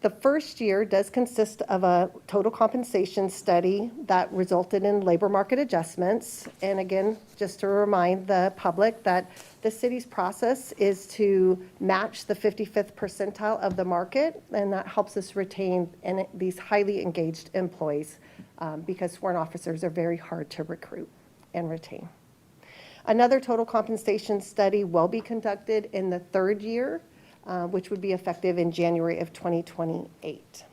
The first year does consist of a total compensation study that resulted in labor market adjustments. And again, just to remind the public that the city's process is to match the 55th percentile of the market, and that helps us retain these highly engaged employees because sworn officers are very hard to recruit and retain. Another total compensation study will be conducted in the 3rd year, which would be effective in January of 2028.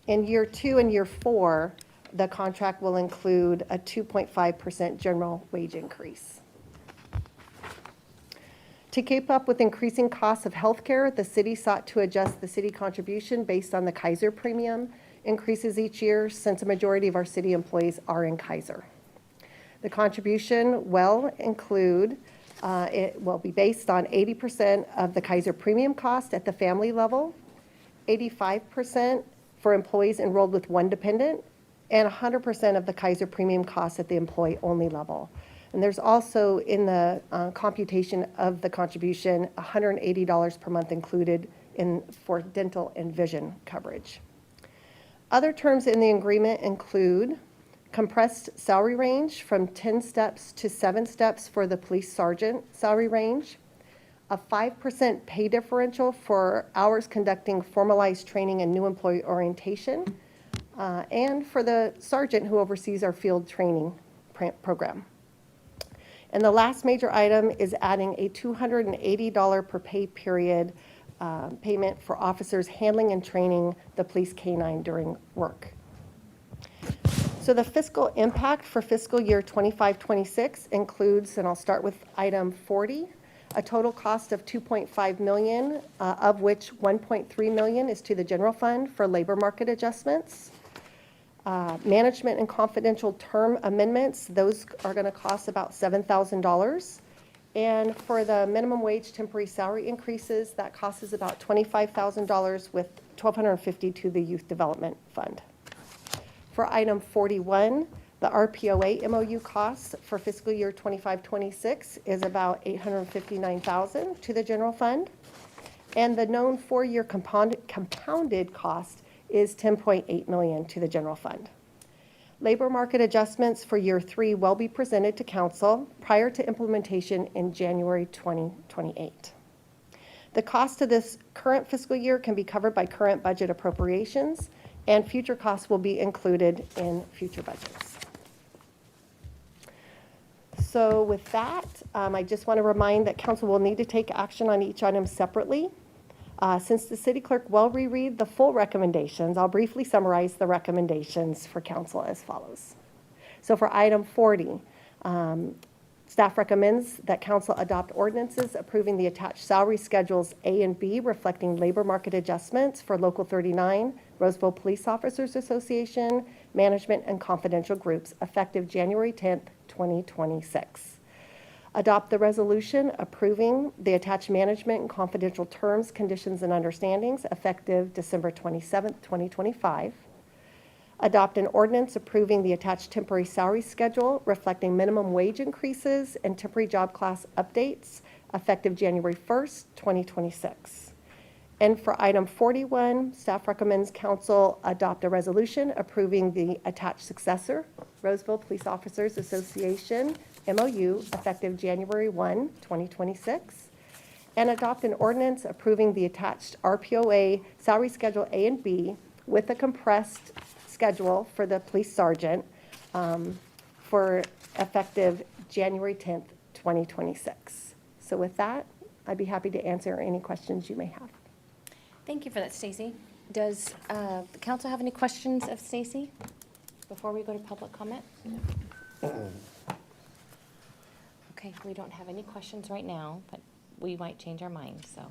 In year 2 and year 4, the contract will include a 2.5% general wage increase. To keep up with increasing costs of healthcare, the city sought to adjust the city contribution based on the Kaiser premium increases each year, since a majority of our city employees are in Kaiser. The contribution will include, it will be based on 80% of the Kaiser premium cost at the family level, 85% for employees enrolled with one dependent, and 100% of the Kaiser premium cost at the employee-only level. And there's also, in the computation of the contribution, $180 per month included for dental and vision coverage. Other terms in the agreement include compressed salary range from 10 steps to 7 steps for the police sergeant salary range, a 5% pay differential for hours conducting formalized training and new employee orientation, and for the sergeant who oversees our field training program. And the last major item is adding a $280 per pay period payment for officers handling and training the police K-9 during work. So the fiscal impact for fiscal year 25-26 includes, and I'll start with item 40, a total cost of $2.5 million, of which $1.3 million is to the general fund for labor market adjustments. Management and confidential term amendments, those are going to cost about $7,000. And for the minimum wage temporary salary increases, that cost is about $25,000 with $1,250 to the youth development fund. For item 41, the RPOA MOU costs for fiscal year 25-26 is about $859,000 to the general fund. And the known four-year compounded cost is $10.8 million to the general fund. Labor market adjustments for year 3 will be presented to council prior to implementation in January 2028. The cost of this current fiscal year can be covered by current budget appropriations, and future costs will be included in future budgets. So with that, I just want to remind that council will need to take action on each item separately. Since the city clerk will reread the full recommendations, I'll briefly summarize the recommendations for council as follows. So for item 40, staff recommends that council adopt ordinances approving the attached salary schedules A and B reflecting labor market adjustments for Local 39, Roseville Police Officers Association, management and confidential groups effective January 10th, 2026. Adopt the resolution approving the attached management and confidential terms, conditions, and understandings effective December 27th, 2025. Adopt an ordinance approving the attached temporary salary schedule reflecting minimum wage increases and temporary job class updates effective January 1st, 2026. And for item 41, staff recommends council adopt a resolution approving the attached successor, Roseville Police Officers Association MOU effective January 1, 2026, and adopt an ordinance approving the attached RPOA salary schedule A and B with a compressed schedule for the police sergeant for effective January 10th, 2026. So with that, I'd be happy to answer any questions you may have. Thank you for that, Stacy. Does the council have any questions of Stacy before we go to public comment? Okay, we don't have any questions right now, but we might change our minds, so.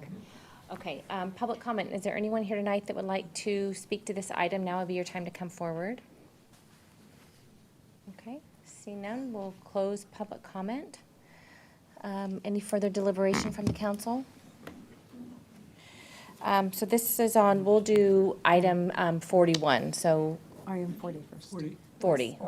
Okay, public comment. Is there anyone here tonight that would like to speak to this item? Now would be your time to come forward. Okay, see none, we'll close public comment. Any further deliberation from the council? So this is on, we'll do item 41, so. Item 40 first. 40.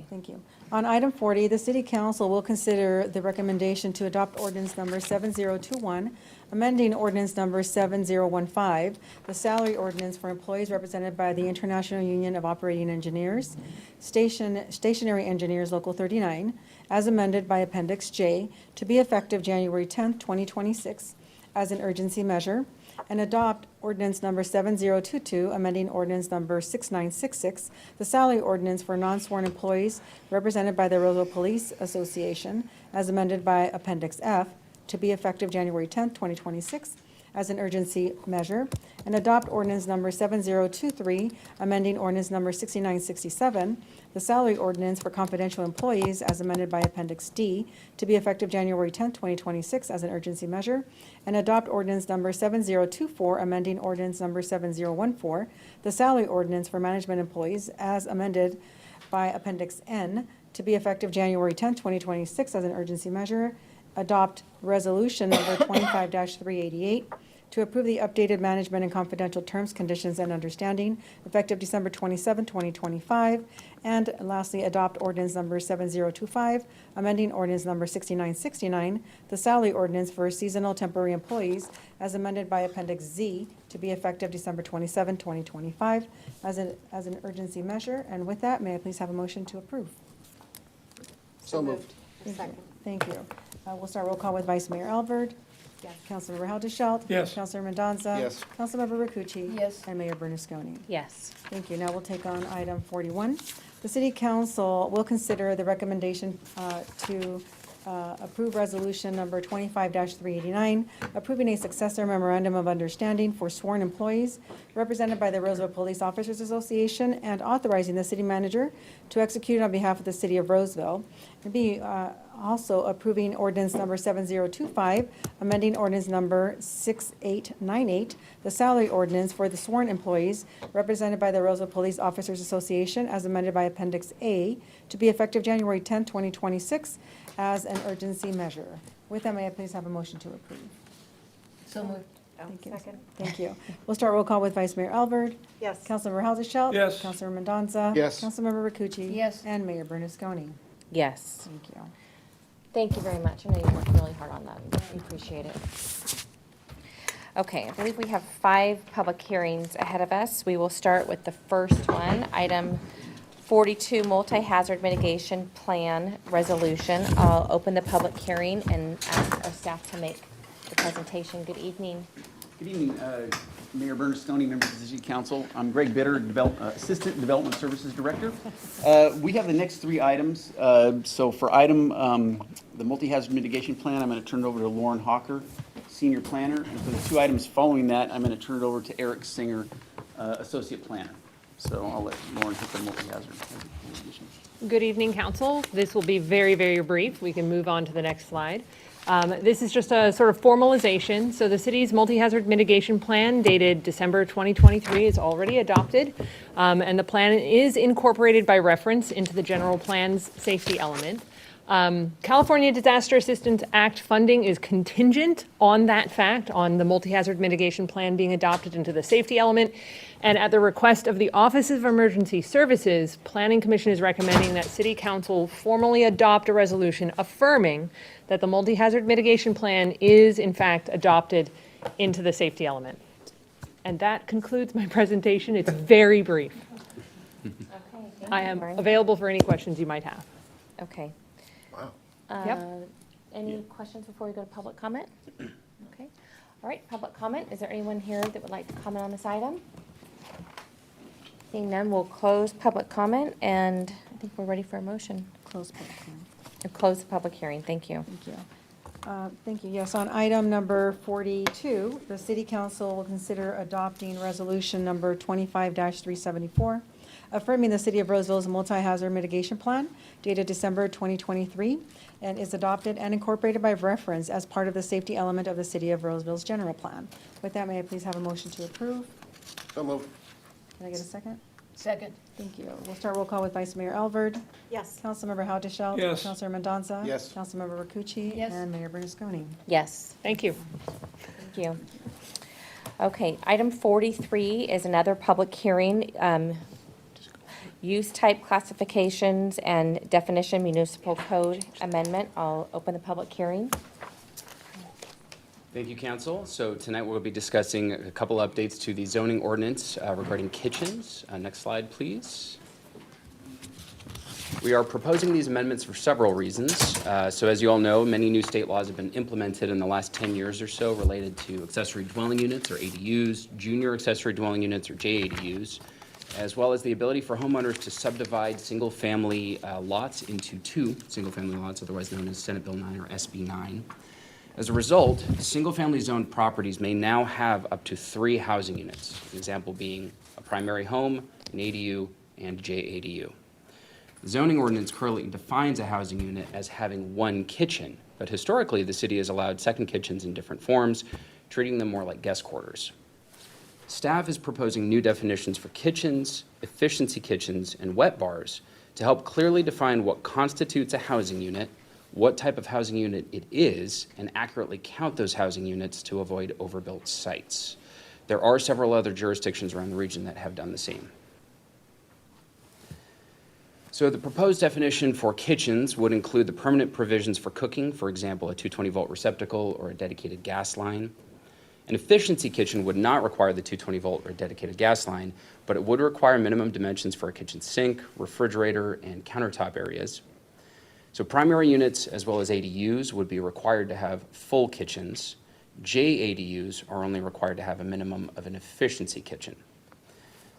Thank you. On item 40, the city council will consider the recommendation to adopt ordinance number 7021, amending ordinance number 7015, the salary ordinance for employees represented by the International Union of Operating Engineers, Stationary Engineers Local 39, as amended by Appendix J, to be effective January 10th, 2026, as an urgency measure, and adopt ordinance number 7022, amending ordinance number 6966, the salary ordinance for non-sworn employees represented by the Roseville Police Association, as amended by Appendix F, to be effective January 10th, 2026, as an urgency measure, and adopt ordinance number 7023, amending ordinance number 6967, the salary ordinance for confidential employees as amended by Appendix D, to be effective January 10th, 2026, as an urgency measure, and adopt ordinance number 7024, amending ordinance number 7014, the salary ordinance for management employees as amended by Appendix N, to be effective January 10th, 2026, as an urgency measure, adopt resolution number 25-388 to approve the updated management and confidential terms, conditions, and understanding effective December 27, 2025. And lastly, adopt ordinance number 7025, amending ordinance number 6969, the salary ordinance for seasonal temporary employees as amended by Appendix Z to be effective December 27, 2025 as an urgency measure. And with that, may I please have a motion to approve? So moved. Second. Thank you. We'll start roll call with Vice Mayor Alvord. Yes. Councilmember Haldeshelt. Yes. Councilor Mendoza. Yes. Councilmember Rakucci. Yes. And Mayor Bernasconi. Yes. Thank you. Now we'll take on item 41. The City Council will consider the recommendation to approve resolution number 25-389, approving a successor memorandum of understanding for sworn employees represented by the Roseville Police Officers Association and authorizing the city manager to execute on behalf of the city of Roseville. And B, also approving ordinance number 7025, amending ordinance number 6898, the salary ordinance for the sworn employees represented by the Roseville Police Officers Association as amended by Appendix A to be effective January 10, 2026 as an urgency measure. With that, may I please have a motion to approve? So moved. Thank you. Thank you. We'll start roll call with Vice Mayor Albert. Yes. Councilmember Haudashelt. Yes. Councilmember Mendoza. Yes. Councilmember Rakucci. Yes. And Mayor Bernasconi. Yes. Thank you. Thank you very much. I know you worked really hard on that. We appreciate it. Okay, I believe we have 5 public hearings ahead of us. We will start with the first one, item 42, multi-hazard mitigation plan resolution. I'll open the public hearing and ask our staff to make the presentation. Good evening. Good evening, Mayor Bernasconi, members of the City Council. I'm Greg Bitter, Assistant Development Services Director. We have the next 3 items. So for item, the multi-hazard mitigation plan, I'm going to turn it over to Lauren Hawker, Senior Planner. And for the 2 items following that, I'm going to turn it over to Eric Singer, Associate Planner. So I'll let Lauren hit the multi-hazard mitigation. Good evening, Council. This will be very, very brief. We can move on to the next slide. This is just a sort of formalization. So the city's multi-hazard mitigation plan dated December 2023 is already adopted, and the plan is incorporated by reference into the general plan's safety element. California Disaster Assistance Act funding is contingent on that fact, on the multi-hazard mitigation plan being adopted into the safety element. And at the request of the Office of Emergency Services, Planning Commission is recommending that City Council formally adopt a resolution affirming that the multi-hazard mitigation plan is in fact adopted into the safety element. And that concludes my presentation. It's very brief. Okay, thank I you am very much. available for any questions you might have. Okay. Wow. Yep. Any questions before we go to public comment? Okay. All right, public comment. Is there anyone here that would like to comment on this item? Seeing none, we'll close public comment, and I think we're ready for a motion. Close public hearing. Close the public hearing. Thank you. Thank you. Thank you. Yes, on item number 42, the City Council will consider adopting resolution number 25-374, affirming the City of Roseville's multi-hazard mitigation plan dated December 2023, and is adopted and incorporated by reference as part of the safety element of the City of Roseville's general plan. With that, may I please have a motion to approve? So moved. Can I get a second? Second. Thank you. We'll start roll call with Vice Mayor Albert. Yes. Councilmember Haudashelt. Yes. Councilmember Mendoza. Yes. Councilmember Rakucci. Yes. And Mayor Bernasconi. Yes. Thank you. Thank you. Okay, item 43 is another public hearing, use type classifications and definition municipal code amendment. I'll open the public hearing. Thank you, Council. So tonight we'll be discussing a couple updates to the zoning ordinance regarding kitchens. Next slide, please. We are proposing these amendments for several reasons. So as you all know, many new state laws have been implemented in the last 10 years or so related to accessory dwelling units, or ADUs, junior accessory dwelling units, or JADUs, as well as the ability for homeowners to subdivide single-family lots into 2 single-family lots, otherwise known as Senate Bill 9 or SB 9. As a result, single-family zoned properties may now have up to 3 housing units, an example being a primary home, an ADU, and a JADU. The zoning ordinance currently defines a housing unit as having 1 kitchen, but historically the city has allowed second kitchens in different forms, treating them more like guest quarters. Staff is proposing new definitions for kitchens, efficiency kitchens, and wet bars to help clearly define what constitutes a housing unit, what type of housing unit it is, and accurately count those housing units to avoid overbuilt sites. There are several other jurisdictions around the region that have done the same. So the proposed definition for kitchens would include the permanent provisions for cooking, for example, a 220-volt receptacle or a dedicated gas line. An efficiency kitchen would not require the 220-volt or dedicated gas line, but it would require minimum dimensions for a kitchen sink, refrigerator, and countertop areas. So primary units as well as ADUs would be required to have full kitchens. JADUs are only required to have a minimum of an efficiency kitchen.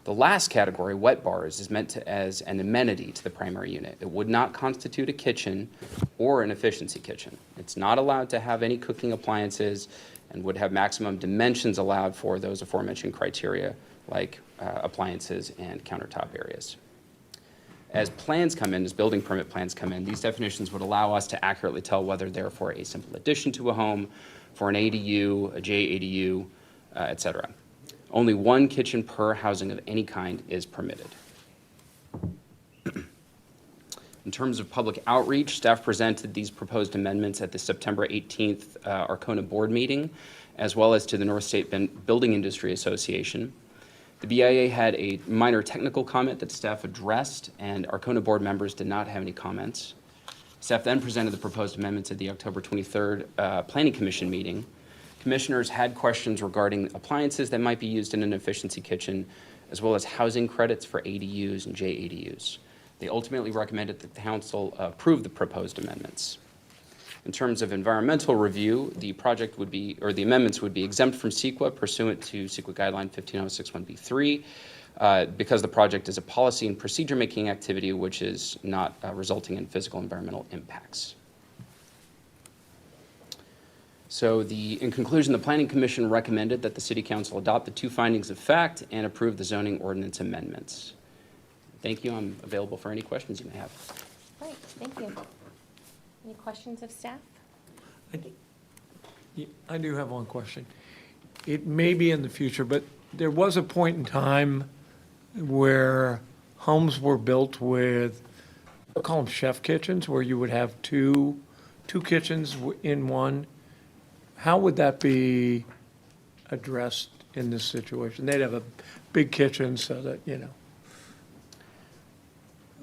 The last category, wet bars, is meant as an amenity to the primary unit. It would not constitute a kitchen or an efficiency kitchen. It's not allowed to have any cooking appliances and would have maximum dimensions allowed for those aforementioned criteria, like appliances and countertop areas. As plans come in, as building permit plans come in, these definitions would allow us to accurately tell whether they're for a simple addition to a home, for an ADU, a JADU, et cetera. Only 1 kitchen per housing of any kind is permitted. In terms of public outreach, staff presented these proposed amendments at the September 18th Arcona board meeting, as well as to the North State Building Industry Association. The BIA had a minor technical comment that staff addressed, and Arcona board members did not have any comments. Staff then presented the proposed amendments at the October 23rd Planning Commission meeting. Commissioners had questions regarding appliances that might be used in an efficiency kitchen, as well as housing credits for ADUs and JADUs. They ultimately recommended that the council approve the proposed amendments. In terms of environmental review, the project would be, or the amendments would be exempt from CEQA pursuant to CEQA guideline 15061B3 because the project is a policy and procedure-making activity which is not resulting in physical environmental impacts. So in conclusion, the Planning Commission recommended that the City Council adopt the two findings of fact and approve the zoning ordinance amendments. Thank you. I'm available for any questions you may have. Great, thank you. Any questions of staff? I do have one question. It may be in the future, but there was a point in time where homes were built with, I'll call them chef kitchens, where you would have two kitchens in one. How would that be addressed in this situation? They'd have a big kitchen so that,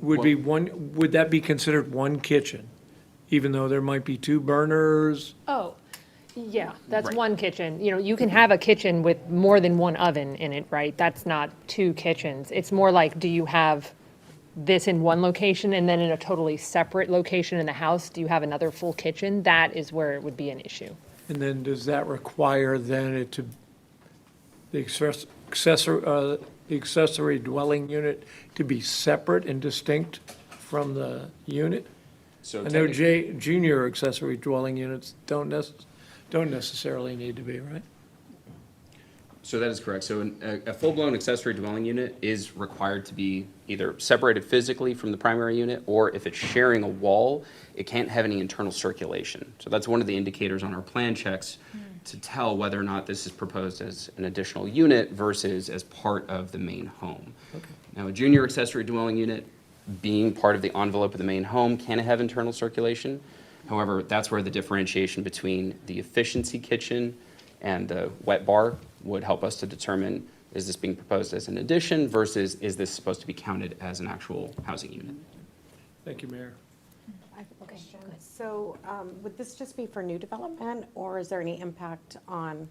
would that be considered one kitchen, even though there might be two burners? Oh, yeah, that's Right. one kitchen. You can have a kitchen with more than one oven in it, right? That's not two kitchens. It's more like, do you have this in one location and then in a totally separate location in the house, do you have another full kitchen? That is where it would be an issue. And then does that require then the accessory dwelling unit to be separate and distinct from the unit? So I know junior accessory dwelling units don't necessarily need to be, right? So that is correct. So a full-blown accessory dwelling unit is required to be either separated physically from the primary unit, or if it's sharing a wall, it can't have any internal circulation. So that's one of the indicators on our plan checks to tell whether or not this is proposed as an additional unit versus as part of the main home. Okay. Now, a junior accessory dwelling unit, being part of the envelope of the main home, can have internal circulation. However, that's where the differentiation between the efficiency kitchen and the wet bar would help us to determine, is this being proposed as an addition versus is this supposed to be counted as an actual housing unit? Thank you, Mayor. I have a question. So would this just be for new development, or is there any impact on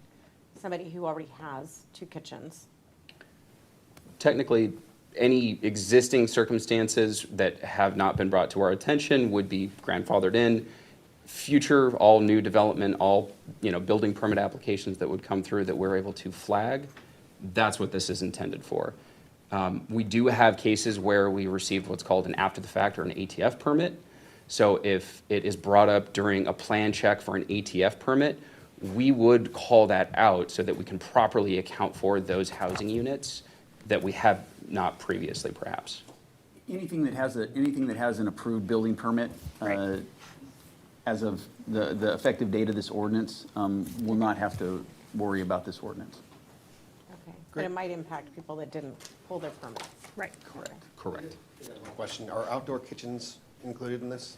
somebody who already has two kitchens? Technically, any existing circumstances that have not been brought to our attention would be grandfathered in. Future, all new development, all, building permit applications that would come through that we're able to flag, that's what this is intended for. We do have cases where we received what's called an after-the-fact or an ATF permit. So if it is brought up during a plan check for an ATF permit, we would call that out so that we can properly account for those housing units that we have not previously, perhaps. Anything that has an approved building permit, as of the effective date of this ordinance, will not have to worry about this ordinance. Okay. But it might impact people that didn't pull their permits. Right. Correct. Question, are outdoor kitchens included in this?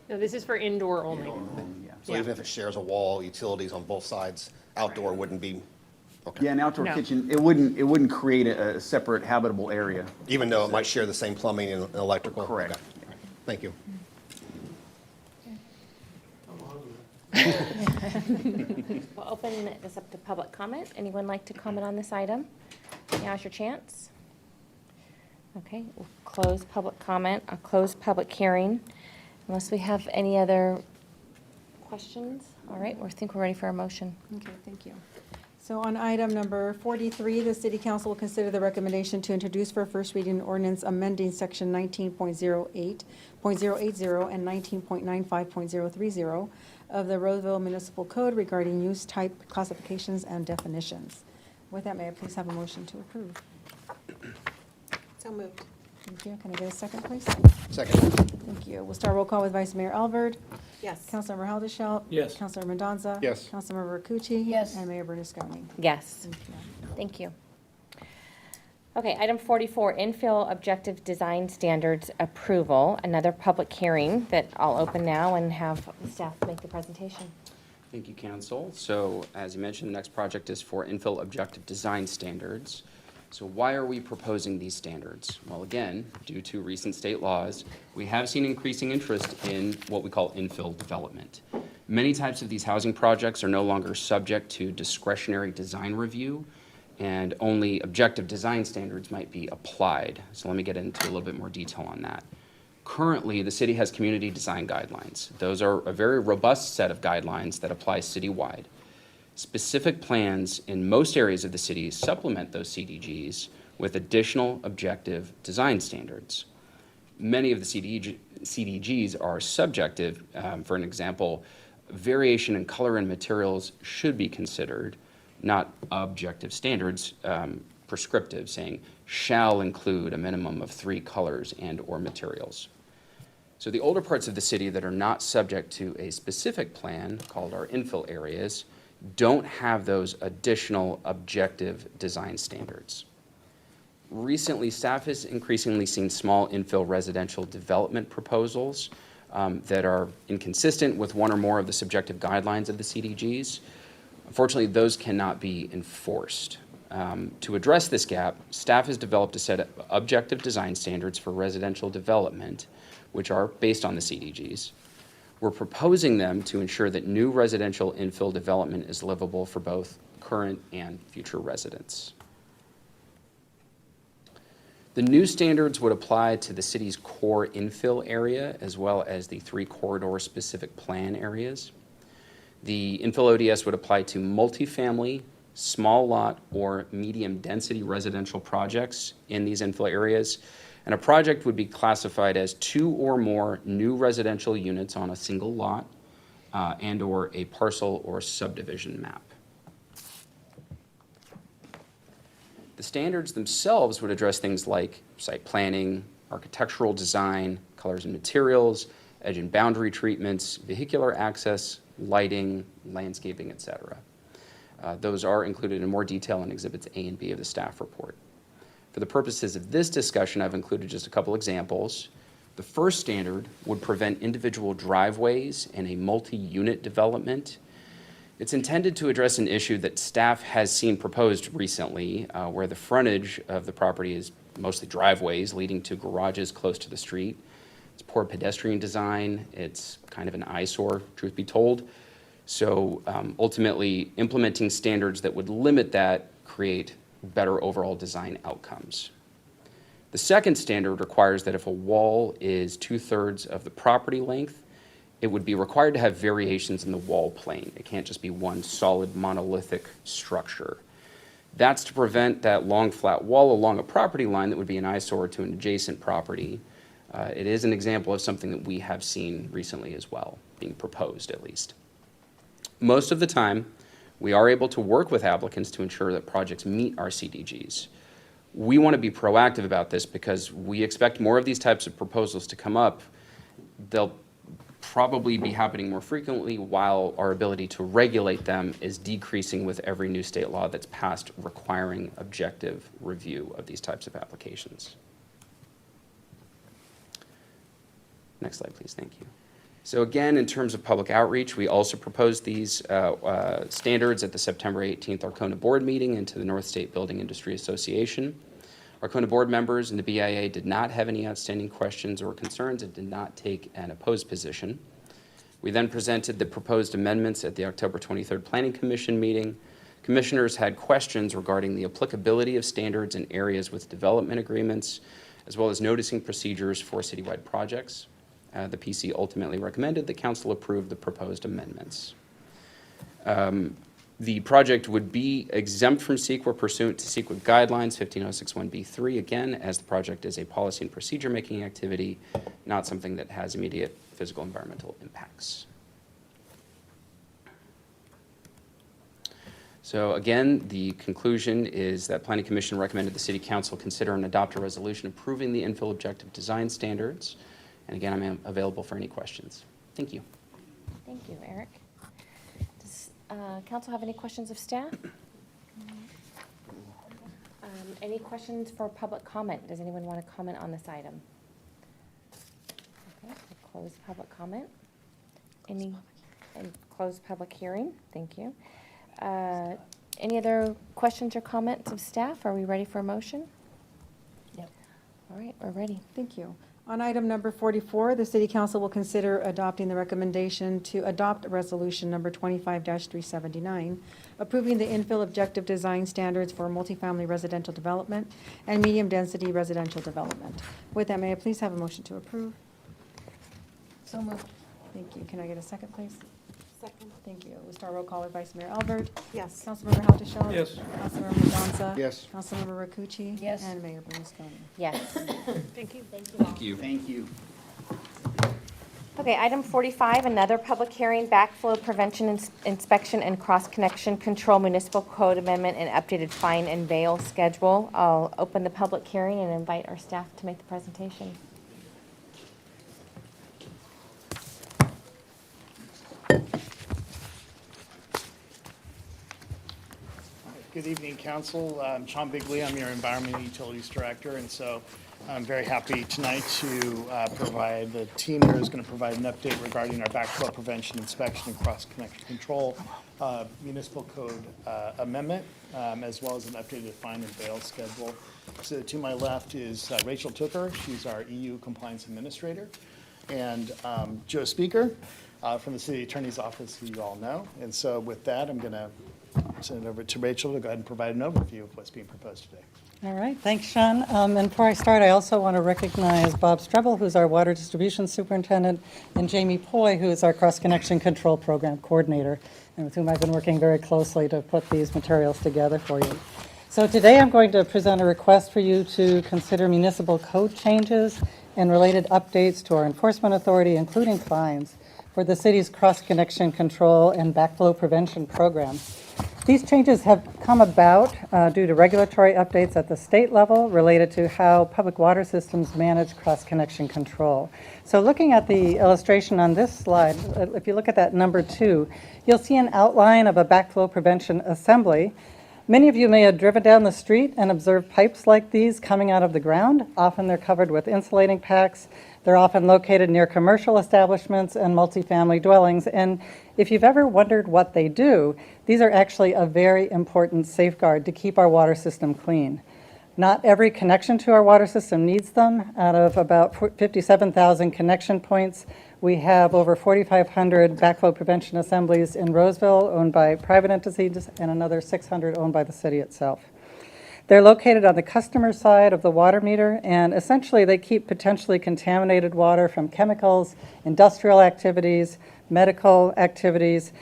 No, this is for indoor only. So even if it shares a wall, utilities on both sides, outdoor wouldn't be, okay. Yeah, an outdoor No. kitchen, it wouldn't create a separate habitable area. Even though it might share the same plumbing and electrical? Correct. Okay. Thank you. We'll open this up to public comment. Anyone like to comment on this item? Now's your chance. Okay, we'll close public comment. I'll close public hearing unless we have any other questions. All right, I think we're ready for a motion. Okay, thank you. So on item number 43, the city council will consider the recommendation to introduce for first reading ordinance amending section 19.80 and 19.95.030 of the Roseville Municipal Code regarding use type classifications and definitions. With that, may I please have a motion to approve? So moved. Thank you. Can I get a second, please? Second. Thank you. We'll start roll call with Vice Mayor Albert. Yes. Councilmember Haldeshelt. Yes. Councilor Mendoza. Yes. Councilmember Rakucci. Yes. And Mayor Bernasconi. Yes, Thank you. thank you. Okay, item 44, infill objective design standards approval, another public hearing that I'll open now and have the staff make the presentation. Thank you, Council. So, as you mentioned, the next project is for infill objective design standards. So why are we proposing these standards? Well, again, due to recent state laws, we have seen increasing interest in what we call infill development. Many types of these housing projects are no longer subject to discretionary design review, and only objective design standards might be applied. So let me get into a little bit more detail on that. Currently, the city has community design guidelines. Those are a very robust set of guidelines that apply citywide. Specific plans in most areas of the city supplement those CDGs with additional objective design standards. Many of the CDGs are subjective. For an example, variation in color and materials should be considered, not objective standards, prescriptive, saying shall include a minimum of 3 colors and or materials. So the older parts of the city that are not subject to a specific plan, called our infill areas, don't have those additional objective design standards. Recently, staff has increasingly seen small infill residential development proposals that are inconsistent with one or more of the subjective guidelines of the CDGs. Unfortunately, those cannot be enforced. To address this gap, staff has developed a set of objective design standards for residential development, which are based on the CDGs. We're proposing them to ensure that new residential infill development is livable for both current and future residents. The new standards would apply to the city's core infill area as well as the 3 corridor specific plan areas. The infill ODS would apply to multifamily, small lot, or medium density residential projects in these infill areas. And a project would be classified as 2 or more new residential units on a single lot and or a parcel or subdivision map. The standards themselves would address things like site planning, architectural design, colors and materials, edge and boundary treatments, vehicular access, lighting, landscaping, etc. Those are included in more detail in Exhibits A and B of the staff report. For the purposes of this discussion, I've included just a couple examples. The first standard would prevent individual driveways in a multi-unit development. It's intended to address an issue that staff has seen proposed recently, where the frontage of the property is mostly driveways leading to garages close to the street. It's poor pedestrian design. It's kind of an eyesore, truth be told. So ultimately, implementing standards that would limit that create better overall design outcomes. The second standard requires that if a wall is 2/3 of the property length, it would be required to have variations in the wall plane. It can't just be one solid monolithic structure. That's to prevent that long flat wall along a property line that would be an eyesore to an adjacent property. It is an example of something that we have seen recently as well, being proposed at least. Most of the time, we are able to work with applicants to ensure that projects meet our CDGs. We want to be proactive about this because we expect more of these types of proposals to come up. They'll probably be happening more frequently while our ability to regulate them is decreasing with every new state law that's passed requiring objective review of these types of applications. Next slide, please. Thank you. So again, in terms of public outreach, we also proposed these standards at the September 18th Arcona board meeting and to the North State Building Industry Association. Arcona board members and the BIA did not have any outstanding questions or concerns and did not take an opposed position. We then presented the proposed amendments at the October 23rd Planning Commission meeting. Commissioners had questions regarding the applicability of standards in areas with development agreements, as well as noticing procedures for citywide projects. The PC ultimately recommended that council approve the proposed amendments. The project would be exempt from CEQA pursuant to CEQA guidelines 15061B3, again, as the project is a policy and procedure making activity, not something that has immediate physical environmental impacts. So again, the conclusion is that Planning Commission recommended the City Council consider and adopt a resolution approving the infill objective design standards. And again, I'm available for any questions. Thank you. Thank you, Eric. Does council have any questions of staff? Any questions for public comment? Does anyone want to comment on this item? Okay, we'll close public comment. And close public hearing. Thank you. Any other questions or comments of staff? Are we ready for a motion? Yep. All right, we're ready. Thank you. On item number 44, the City Council will consider adopting the recommendation to adopt Resolution number 25-379, approving the infill objective design standards for multifamily residential development and medium-density residential development. With that, may I please have a motion to approve? So moved. Thank you. Can I get a second, please? Second. Thank you. We'll start roll call with Vice Mayor Albert. Yes. Councilmember Hautashel. Yes. Councilmember Mendoza. Yes. Councilmember Rakucci. Yes. And Mayor Bernasconi. Yes. Thank you. Thank you. Thank you. Okay, item 45, another public hearing, backflow prevention, inspection, and cross-connection control municipal code amendment and updated fine and bail schedule. I'll open the public hearing and invite our staff to make the presentation. Good evening, Council. I'm Sean Bigley. I'm your Environmental Utilities Director, and so I'm very happy tonight to provide, the team here is going to provide an update regarding our backflow prevention, inspection, and cross-connection control municipal code amendment, as well as an updated fine and bail schedule. So to my left is Rachel Tooker. She's our EU Compliance Administrator, and Joe Speaker from the City Attorney's Office, who you all know. And so with that, I'm going to send it over to Rachel to go ahead and provide an overview of what's being proposed today. All right, thanks, Sean. And before I start, I also want to recognize Bob Strebel, who's our Water Distribution Superintendent, and Jamie Poi, who is our Cross Connection Control Program Coordinator, and with whom I've been working very closely to put these materials together for you. So today I'm going to present a request for you to consider municipal code changes and related updates to our enforcement authority, including fines, for the city's Cross Connection Control and Backflow Prevention Program. These changes have come about due to regulatory updates at the state level related to how public water systems manage cross-connection control. So looking at the illustration on this slide, if you look at that number 2, you'll see an outline of a backflow prevention assembly. Many of you may have driven down the street and observed pipes like these coming out of the ground. Often they're covered with insulating packs. They're often located near commercial establishments and multifamily dwellings. And if you've ever wondered what they do, these are actually a very important safeguard to keep our water system clean. Not every connection to our water system needs them. Out of about 57,000 connection points, we have over 4,500 backflow prevention assemblies in Roseville owned by private entities and another 600 owned by the city itself. They're located on the customer side of the water meter, and essentially they keep potentially contaminated water from chemicals, industrial activities, medical activities,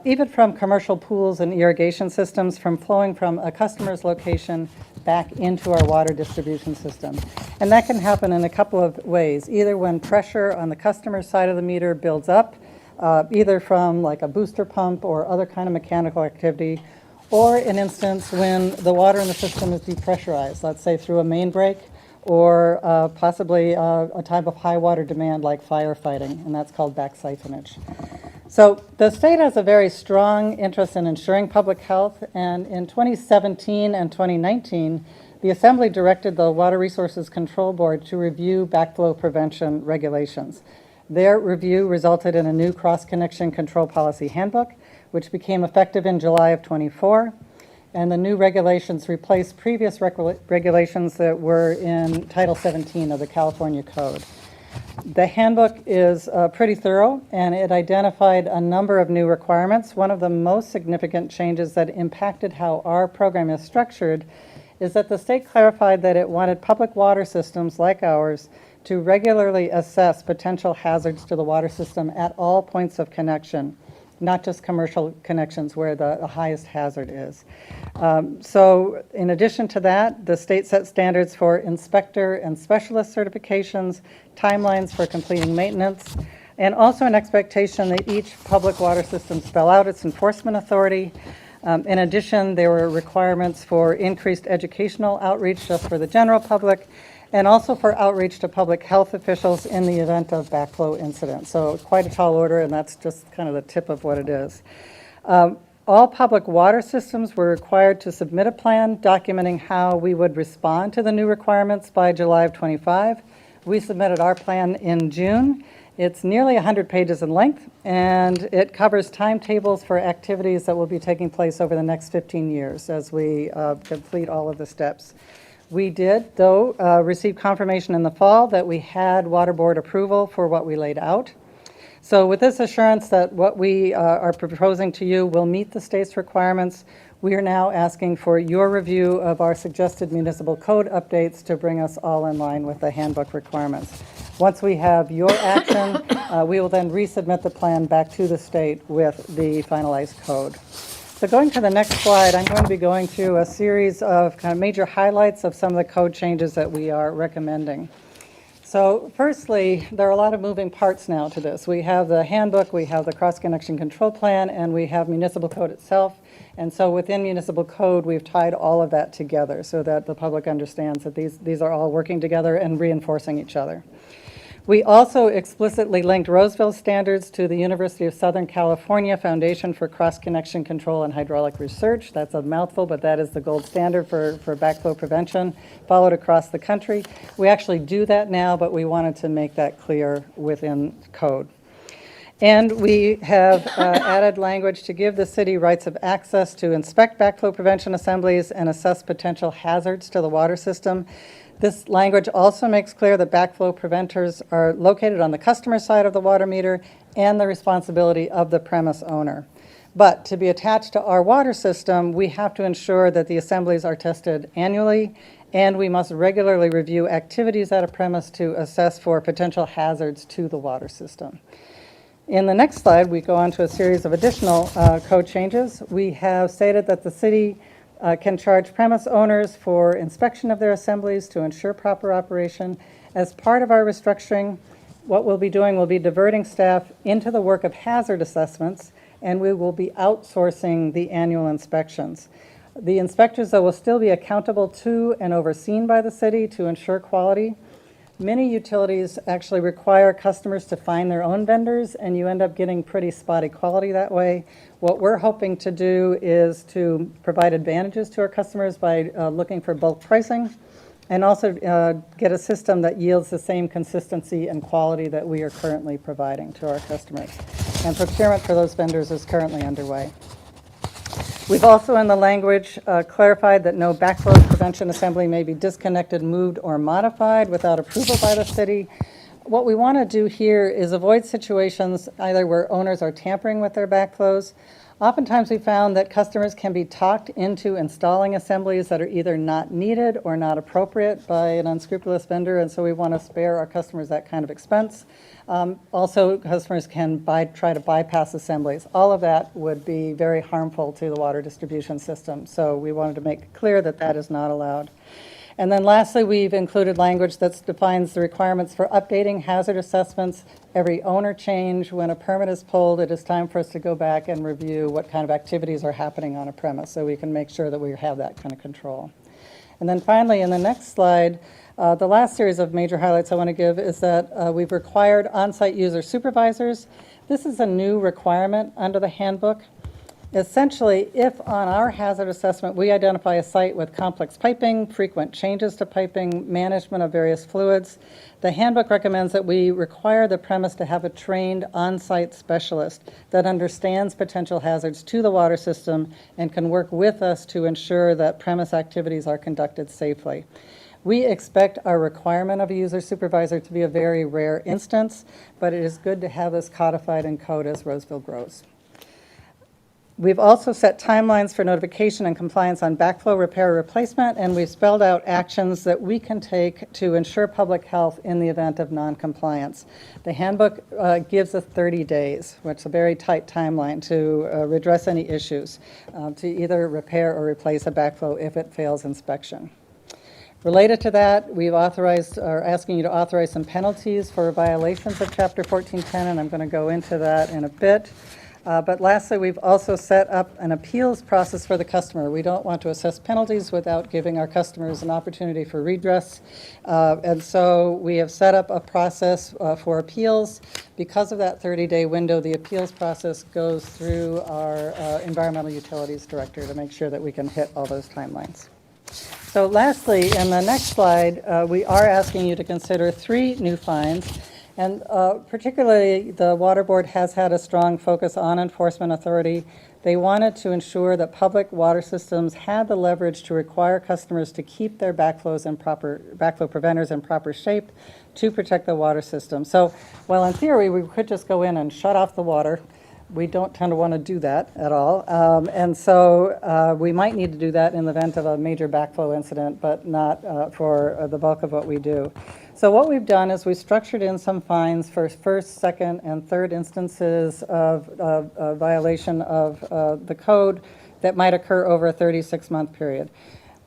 even from commercial pools and irrigation systems from flowing from a customer's location back into our water distribution system. And that can happen in a couple of ways, either when pressure on the customer side of the meter builds up, either from like a booster pump or other kind of mechanical activity, or an instance when the water in the system is depressurized, let's say through a main break, or possibly a type of high water demand like firefighting, and that's called back siphonage. So the state has a very strong interest in ensuring public health, and in 2017 and 2019, the Assembly directed the Water Resources Control Board to review backflow prevention regulations. Their review resulted in a new cross-connection control policy handbook, which became effective in July of '24, and the new regulations replaced previous regulations that were in Title 17 of the California Code. The handbook is pretty thorough, and it identified a number of new requirements. One of the most significant changes that impacted how our program is structured is that the state clarified that it wanted public water systems like ours to regularly assess potential hazards to the water system at all points of connection, not just commercial connections where the highest hazard is. So in addition to that, the state set standards for inspector and specialist certifications, timelines for completing maintenance, and also an expectation that each public water system spell out its enforcement authority. In addition, there were requirements for increased educational outreach just for the general public, and also for outreach to public health officials in the event of backflow incidents. So quite a tall order, and that's just kind of the tip of what it is. All public water systems were required to submit a plan documenting how we would respond to the new requirements by July of '25. We submitted our plan in June. It's nearly 100 pages in length, and it covers timetables for activities that will be taking place over the next 15 years as we complete all of the steps. We did, though, receive confirmation in the fall that we had Water Board approval for what we laid out. So with this assurance that what we are proposing to you will meet the state's requirements, we are now asking for your review of our suggested municipal code updates to bring us all in line with the handbook requirements. Once we have your action, we will then resubmit the plan back to the state with the finalized code. So going to the next slide, I'm going to be going through a series of kind of major highlights of some of the code changes that we are recommending. So firstly, there are a lot of moving parts now to this. We have the handbook, we have the cross-connection control plan, and we have municipal code itself. And so within municipal code, we've tied all of that together so that the public understands that these are all working together and reinforcing each other. We also explicitly linked Roseville standards to the University of Southern California Foundation for Cross-Connection Control and Hydraulic Research. That's a mouthful, but that is the gold standard for backflow prevention, followed across the country. We actually do that now, but we wanted to make that clear within code. And we have added language to give the city rights of access to inspect backflow prevention assemblies and assess potential hazards to the water system. This language also makes clear that backflow preventers are located on the customer side of the water meter and the responsibility of the premise owner. But to be attached to our water system, we have to ensure that the assemblies are tested annually, and we must regularly review activities at a premise to assess for potential hazards to the water system. In the next slide, we go on to a series of additional code changes. We have stated that the city can charge premise owners for inspection of their assemblies to ensure proper operation. As part of our restructuring, what we'll be doing will be diverting staff into the work of hazard assessments, and we will be outsourcing the annual inspections. The inspectors, though, will still be accountable to and overseen by the city to ensure quality. Many utilities actually require customers to find their own vendors, and you end up getting pretty spotty quality that way. What we're hoping to do is to provide advantages to our customers by looking for bulk pricing, and also get a system that yields the same consistency and quality that we are currently providing to our customers. And procurement for those vendors is currently underway. We've also, in the language, clarified that no backflow prevention assembly may be disconnected, moved, or modified without approval by the city. What we want to do here is avoid situations either where owners are tampering with their backflows. Oftentimes we found that customers can be talked into installing assemblies that are either not needed or not appropriate by an unscrupulous vendor, and so we want to spare our customers that kind of expense. Also, customers can try to bypass assemblies. All of that would be very harmful to the water distribution system, so we wanted to make it clear that that is not allowed. And then lastly, we've included language that defines the requirements for updating hazard assessments. Every owner change, when a permit is pulled, it is time for us to go back and review what kind of activities are happening on a premise so we can make sure that we have that kind of control. And then finally, in the next slide, the last series of major highlights I want to give is that we've required on-site user supervisors. This is a new requirement under the handbook. Essentially, if on our hazard assessment we identify a site with complex piping, frequent changes to piping, management of various fluids, the handbook recommends that we require the premise to have a trained on-site specialist that understands potential hazards to the water system and can work with us to ensure that premise activities are conducted safely. We expect our requirement of a user supervisor to be a very rare instance, but it is good to have this codified in code as Roseville grows. We've also set timelines for notification and compliance on backflow repair or replacement, and we've spelled out actions that we can take to ensure public health in the event of noncompliance. The handbook gives us 30 days, which is a very tight timeline to redress any issues, to either repair or replace a backflow if it fails inspection. Related to that, we've authorized, or asking you to authorize some penalties for violations of Chapter 1410, and I'm going to go into that in a bit. But lastly, we've also set up an appeals process for the customer. We don't want to assess penalties without giving our customers an opportunity for redress. And so we have set up a process for appeals Because of that 30-day window, the appeals process goes through our Environmental Utilities Director to make sure that we can hit all those timelines. So lastly, in the next slide, we are asking you to consider 3 new fines. And particularly, the Water Board has had a strong focus on enforcement authority. They wanted to ensure that public water systems had the leverage to require customers to keep their backflow preventers in proper shape to protect the water system. So while in theory we could just go in and shut off the water, we don't tend to want to do that at all. And so we might need to do that in the event of a major backflow incident, but not for the bulk of what we do. So what we've done is we've structured in some fines for first, second, and third instances of violation of the code that might occur over a 36-month period.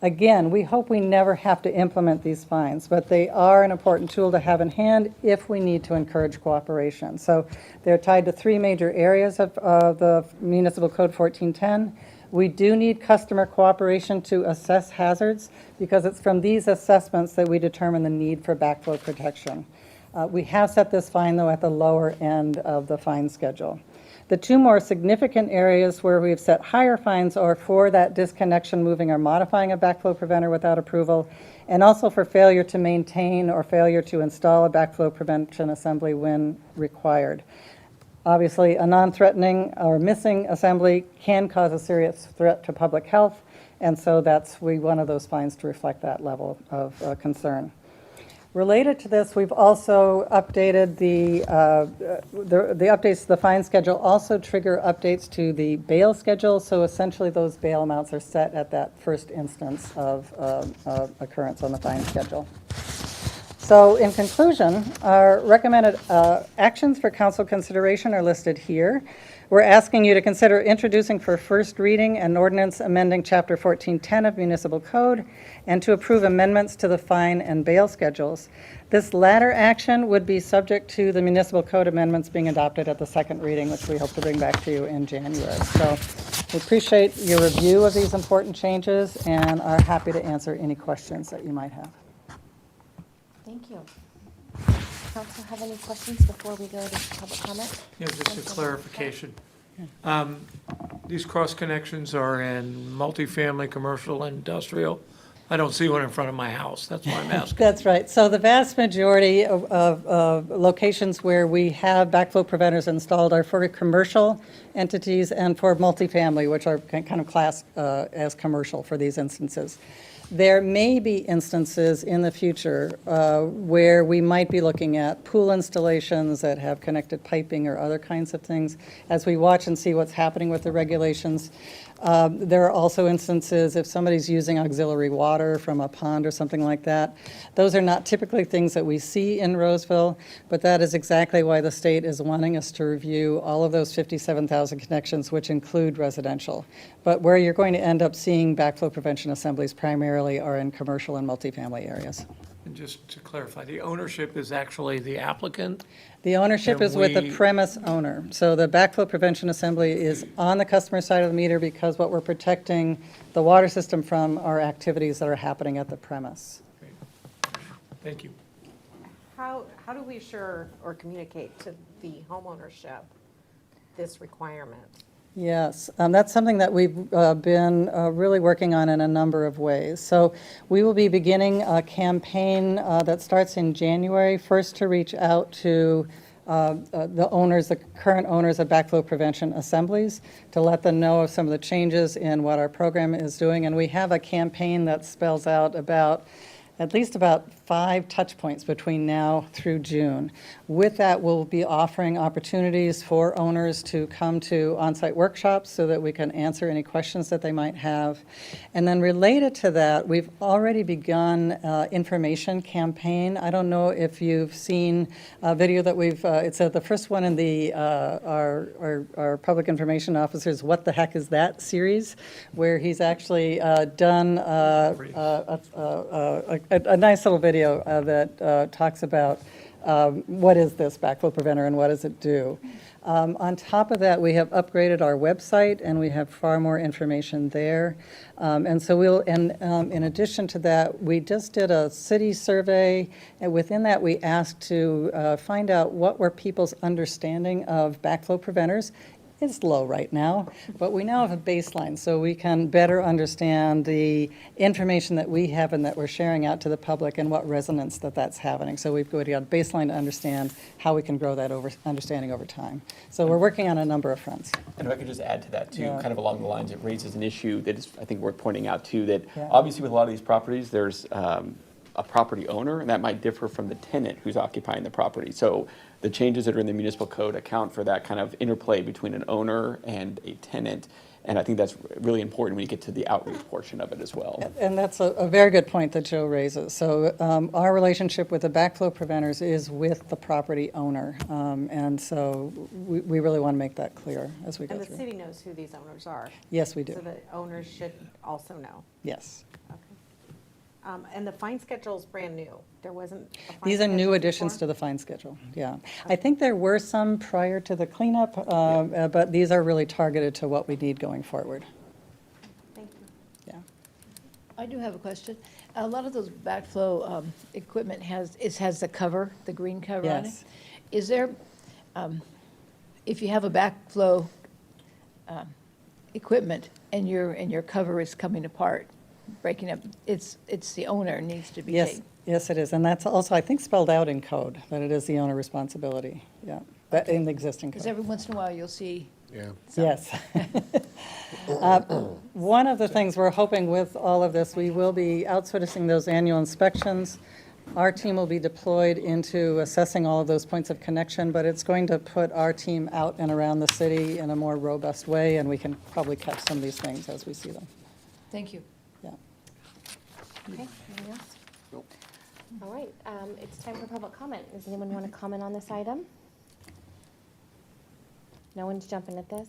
Again, we hope we never have to implement these fines, but they are an important tool to have in hand if we need to encourage cooperation. So they're tied to 3 major areas of the Municipal Code 1410. We do need customer cooperation to assess hazards because it's from these assessments that we determine the need for backflow protection. We have set this fine, though, at the lower end of the fine schedule. The 2 more significant areas where we've set higher fines are for that disconnection, moving or modifying a backflow preventer without approval, and also for failure to maintain or failure to install a backflow prevention assembly when required. Obviously, a non-threatening or missing assembly can cause a serious threat to public health, and so we wanted those fines to reflect that level of concern. Related to this, we've also updated the updates to the fine schedule also trigger updates to the bail schedule, so essentially those bail amounts are set at that first instance of occurrence on the fine schedule. So in conclusion, our recommended actions for council consideration are listed here. We're asking you to consider introducing for first reading an ordinance amending Chapter 1410 of Municipal Code and to approve amendments to the fine and bail schedules. This latter action would be subject to the Municipal Code amendments being adopted at the second reading, which we hope to bring back to you in January. So we appreciate your review of these important changes and are happy to answer any questions that you might have. Thank you. Council have any questions before we go to public comment? Yeah, just a clarification. These cross connections are in multifamily, commercial, and industrial. I don't see one in front of my house. That's why I'm asking. That's right. So the vast majority of locations where we have backflow preventers installed are for commercial entities and for multifamily, which are kind of classed as commercial for these instances. There may be instances in the future where we might be looking at pool installations that have connected piping or other kinds of things. As we watch and see what's happening with the regulations, there are also instances if somebody's using auxiliary water from a pond or something like that. Those are not typically things that we see in Roseville, but that is exactly why the state is wanting us to review all of those 57,000 connections, which include residential. But where you're going to end up seeing backflow prevention assemblies primarily are in commercial and multifamily areas. And just to clarify, the ownership is actually the applicant? The ownership is with the premise owner. So the backflow prevention assembly is on the customer side of the meter because what we're protecting the water system from are activities that are happening at the premise. Thank you. How do we assure or communicate to the homeownership this requirement? Yes, that's something that we've been really working on in a number of ways. So we will be beginning a campaign that starts in January, first to reach out to the owners, the current owners of backflow prevention assemblies, to let them know of some of the changes in what our program is doing. And we have a campaign that spells out at least about 5 touch points between now through June. With that, we'll be offering opportunities for owners to come to on-site workshops so that we can answer any questions that they might have. And then related to that, we've already begun information campaign. I don't know if you've seen a video that it's the first one in the our public information officer's What the Heck Is That series, where he's actually done a nice little video that talks about what is this backflow preventer and what does it do? On top of that, we have upgraded our website and we have far more information there. And so in addition to that, we just did a city survey, and within that, we asked to find out what were people's understanding of backflow preventers. It's low right now, but we now have a baseline, so we can better understand the information that we have and that we're sharing out to the public and what resonance that's having. So we've got a baseline to understand how we can grow that understanding over time. So we're working on a number of fronts. And if I could just add to that too, Yeah. kind of along the lines, it raises an issue that is, I think, worth pointing out too, that Yeah. obviously with a lot of these properties, there's a property owner, and that might differ from the tenant who's occupying the property. So the changes that are in the municipal code account for that kind of interplay between an owner and a tenant. And I think that's really important when you get to the outreach portion of it as well. And that's a very good point that Joe raises. So our relationship with the backflow preventers is with the property owner. And so we really want to make that clear as we go And the through. city knows who these owners are. Yes, we do. So the owners should also know. Yes. And the fine schedule is brand new. There wasn't a fine These are new schedule additions before? to the fine schedule, yeah. I think there were some prior to the cleanup, but these are really targeted to what we need going forward. Thank you. Yeah. I do have a question. A lot of those backflow equipment has the cover, the green cover on it. Yes. Is there, if you have a backflow equipment and your cover is coming apart, breaking up, it's the owner needs to be Yes, taken. yes, it is. And that's also, I think, spelled out in code, that it is the owner responsibility, yeah, that in the existing Because code. every once in a while, you'll see. Yeah. Yes. One of the things we're hoping with all of this, we will be outsourcing those annual inspections. Our team will be deployed into assessing all of those points of connection, but it's going to put our team out and around the city in a more robust way, and we can probably catch some of these things as we see them. Thank you. Yeah. Okay, anything else? All right, it's time for public comment. Does anyone want to comment on this item? No one's jumping at this?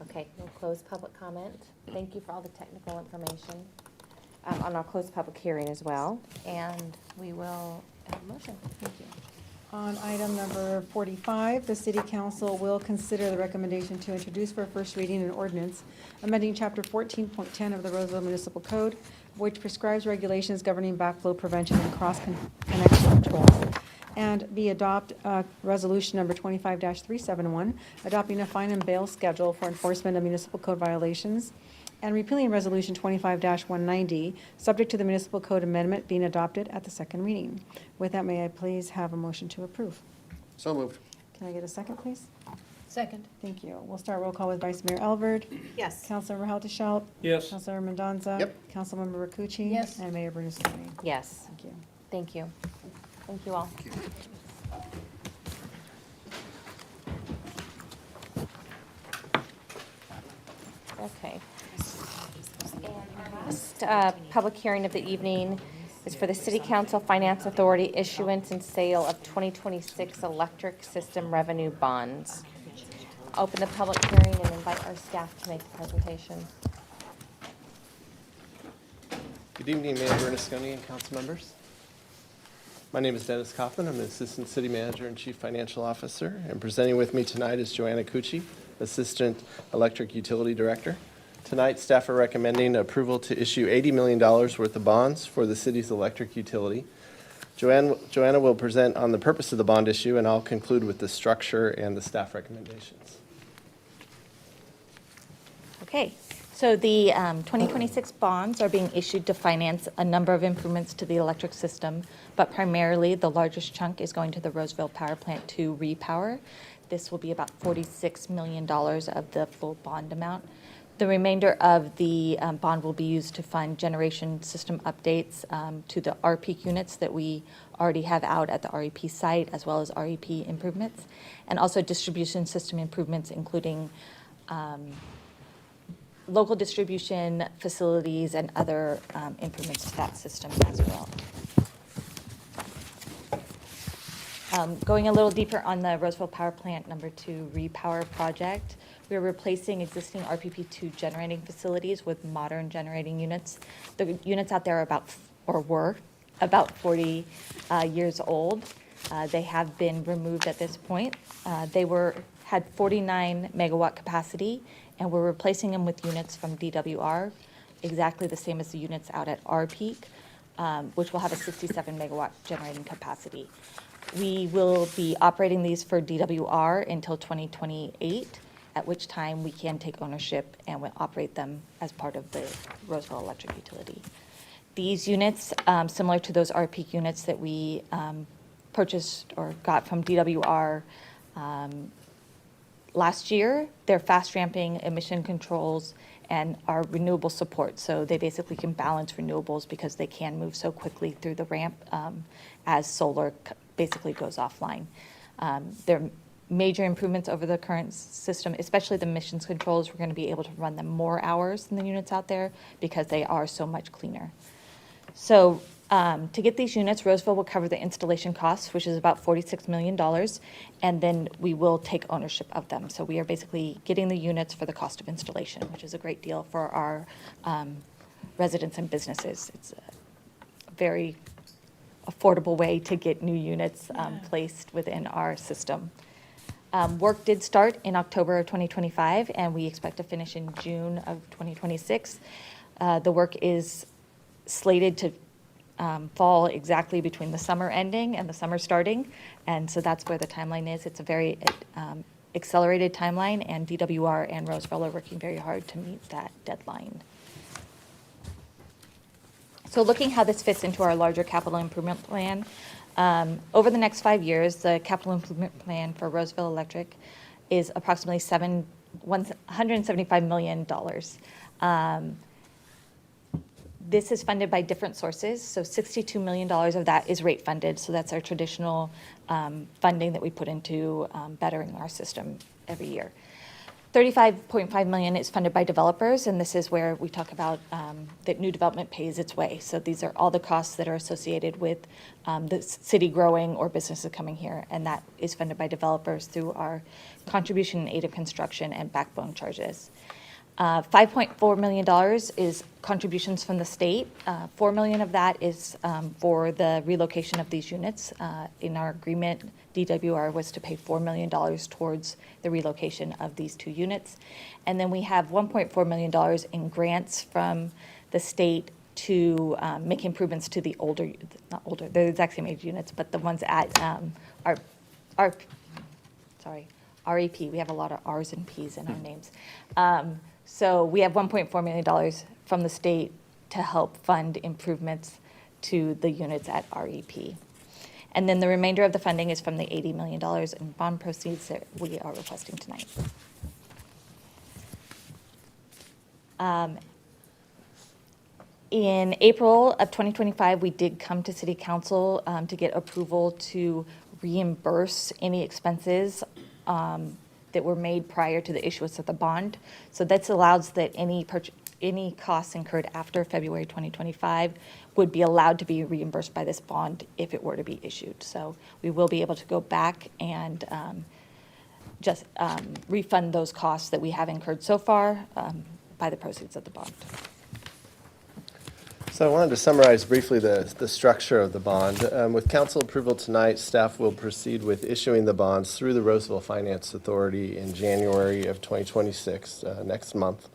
Okay, we'll close public comment. Thank you for all the technical information on our closed public hearing as well. And we will have a motion. Thank you. On item number 45, the city council will consider the recommendation to introduce for first reading an ordinance amending chapter 14.10 of the Roseville Municipal Code, which prescribes regulations governing backflow prevention and cross-connection controls, and adopt resolution number 25-371, adopting a fine and bail schedule for enforcement of municipal code violations, and repealing resolution 25-190, subject to the municipal code amendment being adopted at the second reading. With that, may I please have a motion to approve? So moved. Can I get a second, please? Second. Thank you. We'll start roll call with Vice Mayor Elverd. Yes. Councilmember Haldashelt. Yes. Councilmember Mendoza. Yep. Councilmember Rakucci. Yes. And Mayor Bernasconi. Yes, Thank you. thank you. Thank you all. Okay. And our last public hearing of the evening is for the City Council Finance Authority issuance and sale of 2026 electric system revenue bonds. Open the public hearing and invite our staff to make the presentation. Good evening, Mayor Bernasconi and council members. My name is Dennis Kaufman. I'm the Assistant City Manager and Chief Financial Officer. And presenting with me tonight is Joanna Cucci, Assistant Electric Utility Director. Tonight, staff are recommending approval to issue $80 million worth of bonds for the city's electric utility. Joanna will present on the purpose of the bond issue, and I'll conclude with the structure and the staff recommendations. Okay, so the 2026 bonds are being issued to finance a number of improvements to the electric system, but primarily the largest chunk is going to the Roseville Power Plant 2 repower. This will be about $46 million of the full bond amount. The remainder of the bond will be used to fund generation system updates to the RP units that we already have out at the REP site, as well as REP improvements, and also distribution system improvements, including local distribution facilities and other improvements to that system as well. Going a little deeper on the Roseville Power Plant number 2 repower project, we are replacing existing RPP2 generating facilities with modern generating units. The units out there were about 40 years old. They have been removed at this point. They had 49 megawatt capacity, and we're replacing them with units from DWR, exactly the same as the units out at our peak, which will have a 67 megawatt generating capacity. We will be operating these for DWR until 2028, at which time we can take ownership and we'll operate them as part of the Roseville Electric Utility. These units, similar to those RPEAK units that we purchased or got from DWR last year, they're fast ramping emission controls and our renewable support. So they basically can balance renewables because they can move so quickly through the ramp as solar basically goes offline. They're major improvements over the current system, especially the emissions controls. We're going to be able to run them more hours than the units out there because they are so much cleaner. So to get these units, Roseville will cover the installation costs, which is about $46 million, and then we will take ownership of them. So we are basically getting the units for the cost of installation, which is a great deal for our residents and businesses. It's a very affordable way to get new units placed within our system. Work did start in October of 2025, and we expect to finish in June of 2026. The work is slated to fall exactly between the summer ending and the summer starting, and so that's where the timeline is. It's a very accelerated timeline, and DWR and Roseville are working very hard to meet that deadline. So looking how this fits into our larger capital improvement plan, over the next 5 years, the capital improvement plan for Roseville Electric is approximately $175 million. This is funded by different sources, so $62 million of that is rate funded, so that's our traditional funding that we put into bettering our system every year. $35.5 million is funded by developers, and this is where we talk about that new development pays its way. So these are all the costs that are associated with the city growing or businesses coming here, and that is funded by developers through our contribution and aid of construction and backbone charges. $5.4 million is contributions from the state. $4 million of that is for the relocation of these units. In our agreement, DWR was to pay $4 million towards the relocation of these 2 units. And then we have $1.4 million in grants from the state to make improvements to the older, not older, they're the exact same age units, but the ones at REP. We have a lot of R's and P's in our names. So we have $1.4 million from the state to help fund improvements to the units at REP. And then the remainder of the funding is from the $80 million in bond proceeds that we are requesting tonight. In April of 2025, we did come to City Council to get approval to reimburse any expenses that were made prior to the issuance of the bond. So that allows that any costs incurred after February 2025 would be allowed to be reimbursed by this bond if it were to be issued. So we will be able to go back and just refund those costs that we have incurred so far by the proceeds of the bond. So I wanted to summarize briefly the structure of the bond. With council approval tonight, staff will proceed with issuing the bonds through the Roseville Finance Authority in January of 2026, next month.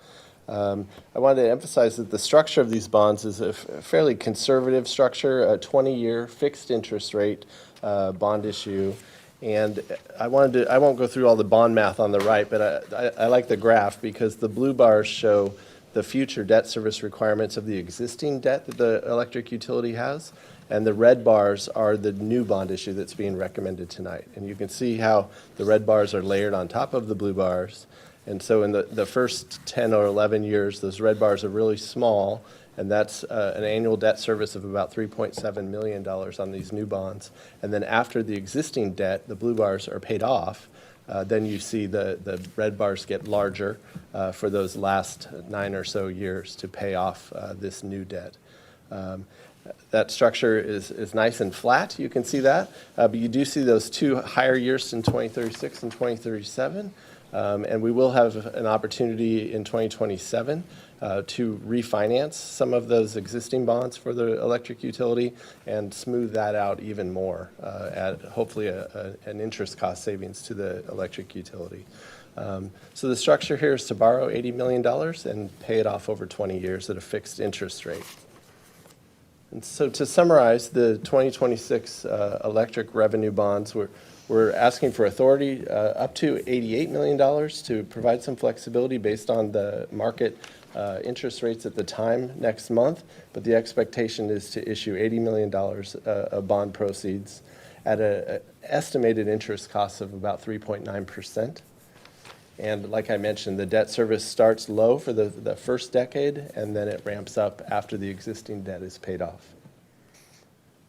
I wanted to emphasize that the structure of these bonds is a fairly conservative structure, a 20-year fixed interest rate bond issue. And I won't go through all the bond math on the right, but I like the graph because the blue bars show the future debt service requirements of the existing debt that the electric utility has, and the red bars are the new bond issue that's being recommended tonight. And you can see how the red bars are layered on top of the blue bars. And so in the first 10 or 11 years, those red bars are really small, and that's an annual debt service of about $3.7 million on these new bonds. And then after the existing debt, the blue bars are paid off, then you see the red bars get larger for those last 9 or so years to pay off this new debt. That structure is nice and flat, you can see that, but you do see those 2 higher years in 2036 and 2037. And we will have an opportunity in 2027 to refinance some of those existing bonds for the electric utility and smooth that out even more at hopefully an interest cost savings to the electric utility. So the structure here is to borrow $80 million and pay it off over 20 years at a fixed interest rate. And so to summarize, the 2026 electric revenue bonds, we're asking for authority up to $88 million to provide some flexibility based on the market interest rates at the time next month. But the expectation is to issue $80 million of bond proceeds at an estimated interest cost of about 3.9%. And like I mentioned, the debt service starts low for the first decade, and then it ramps up after the existing debt is paid off.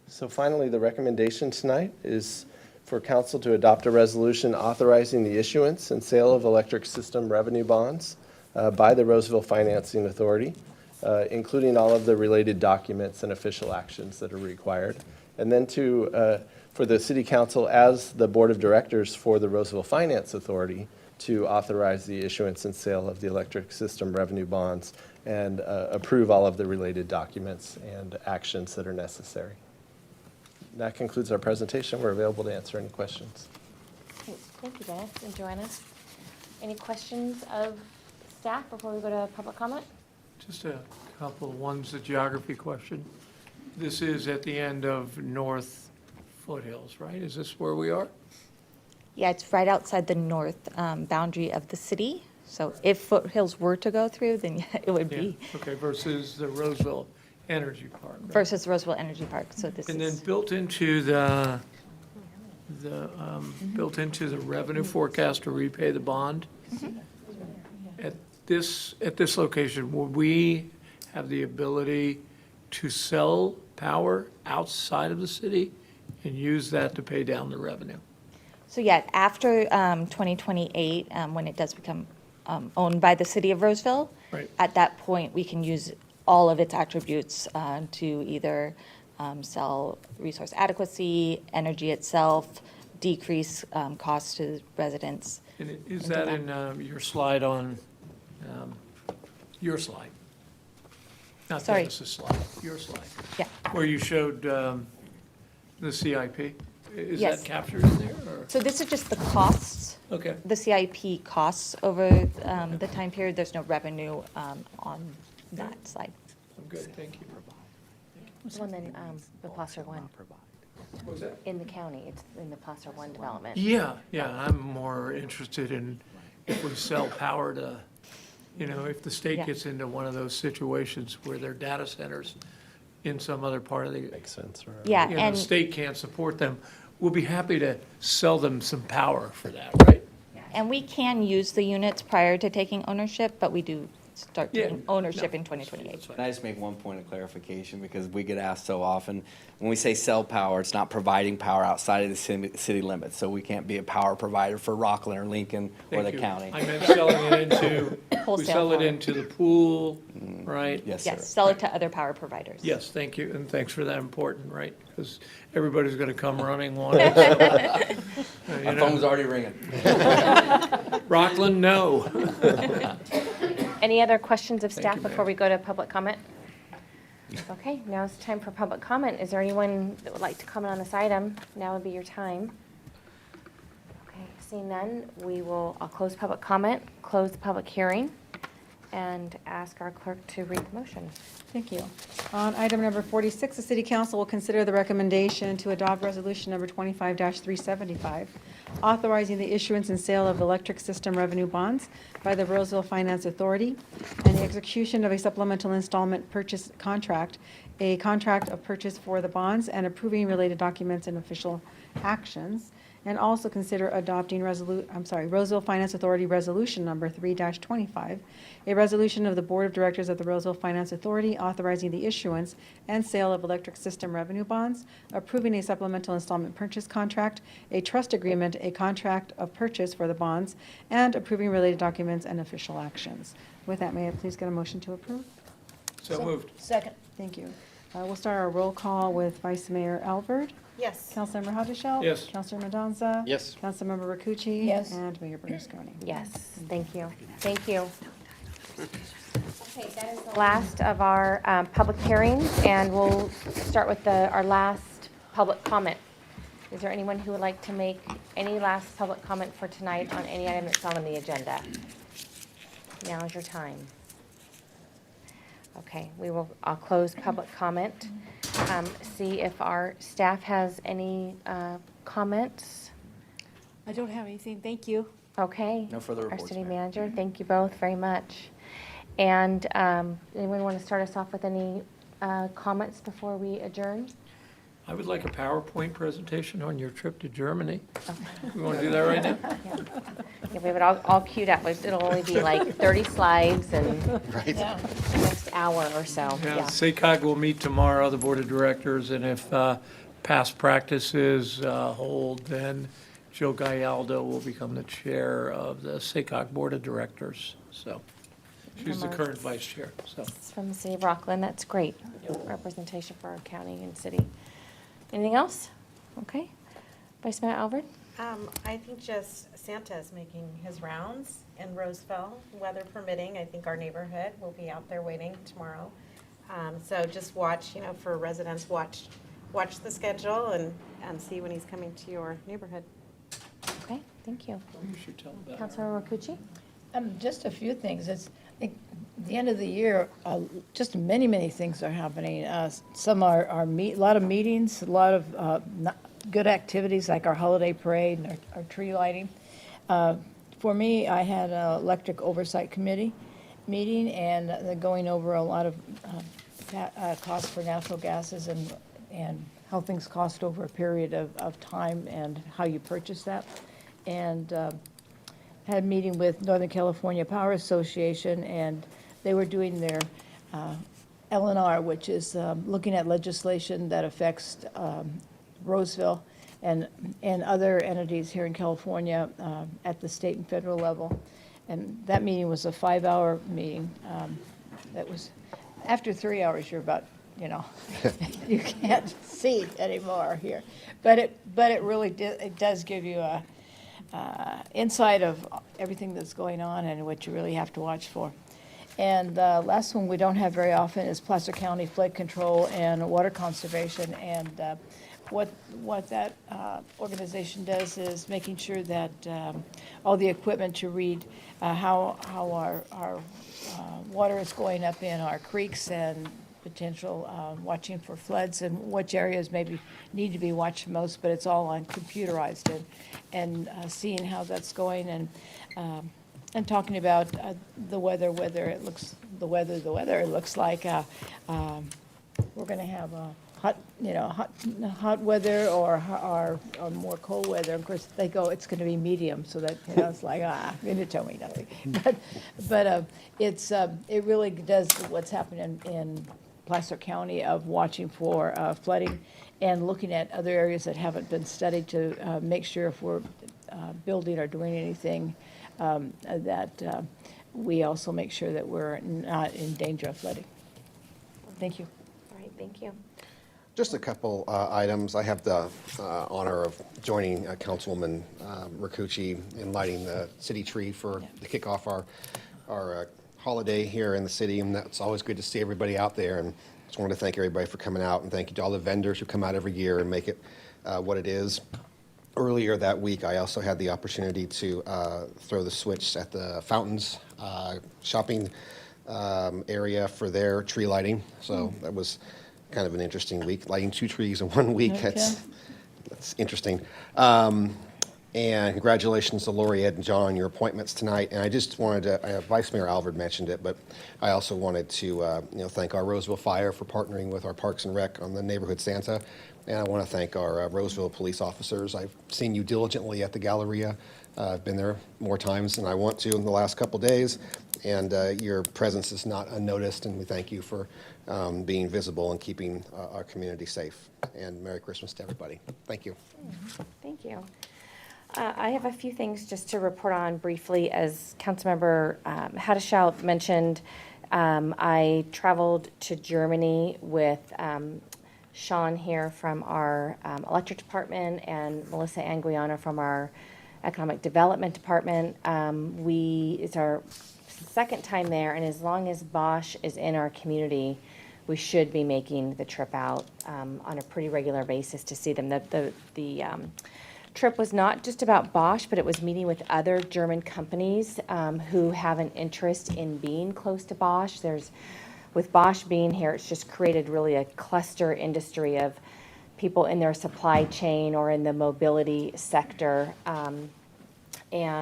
So finally, the recommendation tonight is for council to adopt a resolution authorizing the issuance and sale of electric system revenue bonds by the Roseville Financing Authority, including all of the related documents and official actions that are required. And then for the city council as the board of directors for the Roseville Finance Authority to authorize the issuance and sale of the electric system revenue bonds and approve all of the related documents and actions that are necessary. That concludes our presentation. We're available to answer any questions. Great. Thank you, Dennis and Joanna. Any questions of staff before we go to public comment? Just a couple. One's a geography question. This is at the end of North Foothills, right? Is this where we are? Yeah, it's right outside the north boundary of the city. So if Foothills were to go through, then yeah, it would be. Okay, versus the Roseville Energy Park. Right? Versus Roseville Energy Park. So this And is. then built into the built into the revenue forecast to repay the bond. At this location, will we have the ability to sell power outside of the city and use that to pay down the revenue? So yeah, after 2028, when it does become owned by the city of Roseville, Right. at that point, we can use all of its attributes to either sell resource adequacy, energy itself, decrease costs to residents. And is and do that in your slide on, your slide? Not Sorry. Dennis's slide, your slide? Yeah. Where you showed the CIP? Is Yes. that captured in there? Or? So this is just the costs. Okay. The CIP costs over the time period. There's no revenue on that slide. I'm good, thank you. The one in the Placer One. What was that? In the county, it's in the Placer One development. Yeah, I'm more interested in if we sell power to, if the state Yeah. gets into one of those situations where there are data centers in some other part of the. Makes sense, right? Yeah, The and state can't support them, we'll be happy to sell them some power for that, right? we can use the units prior to taking ownership, but we do start Yeah. taking ownership in 2028. Can I just make one point of clarification, because we get asked so often, when we say sell power, it's not providing power outside of the city limits, so we can't be a power provider for Rockland or Lincoln or Thank the you. county. I meant selling it into, we Wholesale sell it power. into the pool, right? Yes, sir. Yes, sell it to other power providers. Yes, thank you, and thanks for that important, right? Because everybody's gonna come running wanting. You My know. phone was already ringing. Rockland, no. Any other questions of Thank staff you, before Mayor. we go to public comment? Okay, now it's time for public comment. Is there anyone that would like to comment on this item? Now would be your time. Okay, seeing none, I'll close public comment, close the public hearing, and ask our clerk to read the motion. Thank you. On item number 46, the city council will consider the recommendation to adopt resolution number 25-375, authorizing the issuance and sale of electric system revenue bonds by the Roseville Finance Authority and the execution of a supplemental installment purchase contract, a contract of purchase for the bonds, and approving related documents and official actions. And also consider adopting Roseville Finance Authority Resolution Number 3-25, a resolution of the Board of Directors of the Roseville Finance Authority authorizing the issuance and sale of electric system revenue bonds, approving a supplemental installment purchase contract, a trust agreement, a contract of purchase for the bonds, and approving related documents and official actions. With that, may I please get a motion to approve? So moved. Second. Thank you. We'll start our roll call with Vice Mayor Alvord. Yes. Councilmember Haddashelt? Yes. Councilmember Mendoza? Yes. Councilmember Rakucci? Yes. And Mayor Bernasconi? Yes, thank you. Thank you. Okay, that is the last of our public hearings, and we'll start with our last public comment. Is there anyone who would like to make any last public comment for tonight on any item that's on the agenda? Now is your time. Okay, I'll close public comment. See if our staff has any comments. I don't have anything, thank you. Okay. No further Our reports, city Mayor. manager, thank you both very much. And anyone want to start us off with any comments before we adjourn? I would like a PowerPoint presentation on your trip to Germany. You want to do that right now? Yeah, we have it all queued up. It'll only be like 30 slides and Right. the next hour or so. Yeah, Yeah. SACOG will meet tomorrow, the Board of Directors, and if past practices hold, then Joe Gallardo will become the chair of the SACOG Board of Directors. So she's the current vice chair, so. It's from the city of Rockland. That's great. Representation for our county and city. Anything else? Okay. Vice Mayor Alvord? I think just Santa is making his rounds in Roseville, weather permitting. I think our neighborhood will be out there waiting tomorrow. So just watch, for residents, watch the schedule and see when he's coming to your neighborhood. Okay, thank you. You should tell them that. Councilor Rakucci? Just a few things. I think the end of the year, just many things are happening. Some are a lot of meetings, a lot of good activities like our holiday parade and our tree lighting. For me, I had an electric oversight committee meeting, and they're going over a lot of costs for natural gases and how things cost over a period of time and how you purchase that. And had a meeting with Northern California Power Association, and they were doing their LNR, which is looking at legislation that affects Roseville and other entities here in California at the state and federal level. And that meeting was a 5-hour meeting. That was, after 3 hours, you're about, you can't see anymore here. But it really it does give you a insight of everything that's going on and what you really have to watch for. And the last one we don't have very often is Placer County Flood Control and Water Conservation. And what that organization does is making sure that all the equipment to read how our water is going up in our creeks and potential watching for floods and which areas maybe need to be watched most, but it's all on computerized and seeing how that's going and talking about the weather, it looks like we're going to have hot weather or more cold weather. Of course, they go, it's going to be medium, so that it's like you didn't tell me nothing. But it really does what's happening in Placer County of watching for flooding and looking at other areas that haven't been studied to make sure if we're building or doing anything that we also make sure that we're not in danger of flooding. Thank you. All right, thank you. Just a couple items. I have the honor of joining Councilwoman Rakucci in lighting the city tree to kick off our holiday here in the city, and that's always good to see everybody out there. And just wanted to thank everybody for coming out, and thank you to all the vendors who come out every year and make it what it is. Earlier that week, I also had the opportunity to throw the switch at the Fountains shopping area for their tree lighting. So that was kind of an interesting week, lighting 2 trees in 1 week. Okay. That's interesting. And congratulations to Lori, Ed, and John on your appointments tonight. And I just wanted to, Vice Mayor Alvord mentioned it, but I also wanted to thank our Roseville Fire for partnering with our Parks and Rec on the Neighborhood Santa. And I want to thank our Roseville police officers. I've seen you diligently at the Galleria. I've been there more times than I want to in the last couple days. And your presence is not unnoticed, and we thank you for being visible and keeping our community safe. And Merry Christmas to everybody. Thank you. Thank you. I have a few things just to report on briefly. As Councilmember Haddashelt mentioned, I traveled to Germany with Sean here from our electric department and Melissa Anguiano from our economic development department. It's our second time there, and as long as Bosch is in our community, we should be making the trip out on a pretty regular basis to see them. The trip was not just about Bosch, but it was meeting with other German companies who have an interest in being close to Bosch. With Bosch being here, it's just created really a cluster industry of people in their supply chain or in the mobility sector. There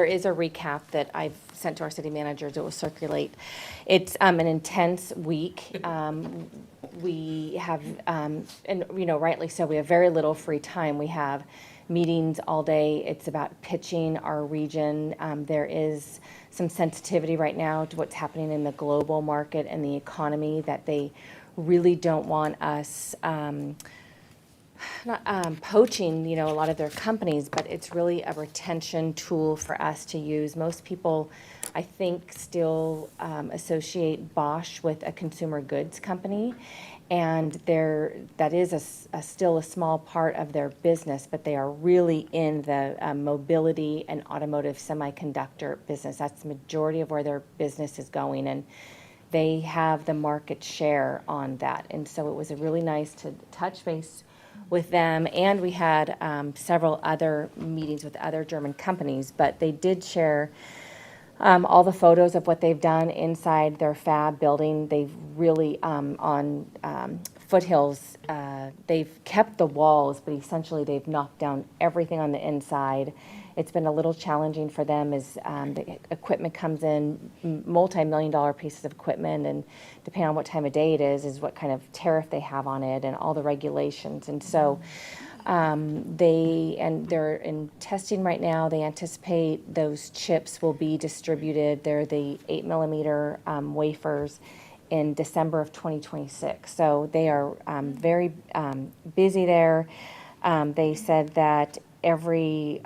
is a recap that I've sent to our city managers. It will circulate. It's an intense week. We have, and rightly so, we have very little free time. We have meetings all day. It's about pitching our region. There is some sensitivity right now to what's happening in the global market and the economy that they really don't want us not poaching, a lot of their companies, but it's really a retention tool for us to use. Most people, I think, still associate Bosch with a consumer goods company, and that is still a small part of their business, but they are really in the mobility and automotive semiconductor business. That's the majority of where their business is going, and they have the market share on that. And so it was really nice to touch base with them, and we had several other meetings with other German companies, but they did share all the photos of what they've done inside their fab building. They've really, on Foothills, they've kept the walls, but essentially they've knocked down everything on the inside. It's been a little challenging for them as the equipment comes in, multi-million-dollar pieces of equipment, and depending on what time of day it is what kind of tariff they have on it and all the regulations. And so they're in testing right now. They anticipate those chips will be distributed. They're the 8-millimeter wafers in December of 2026. So they are very busy there. They said that every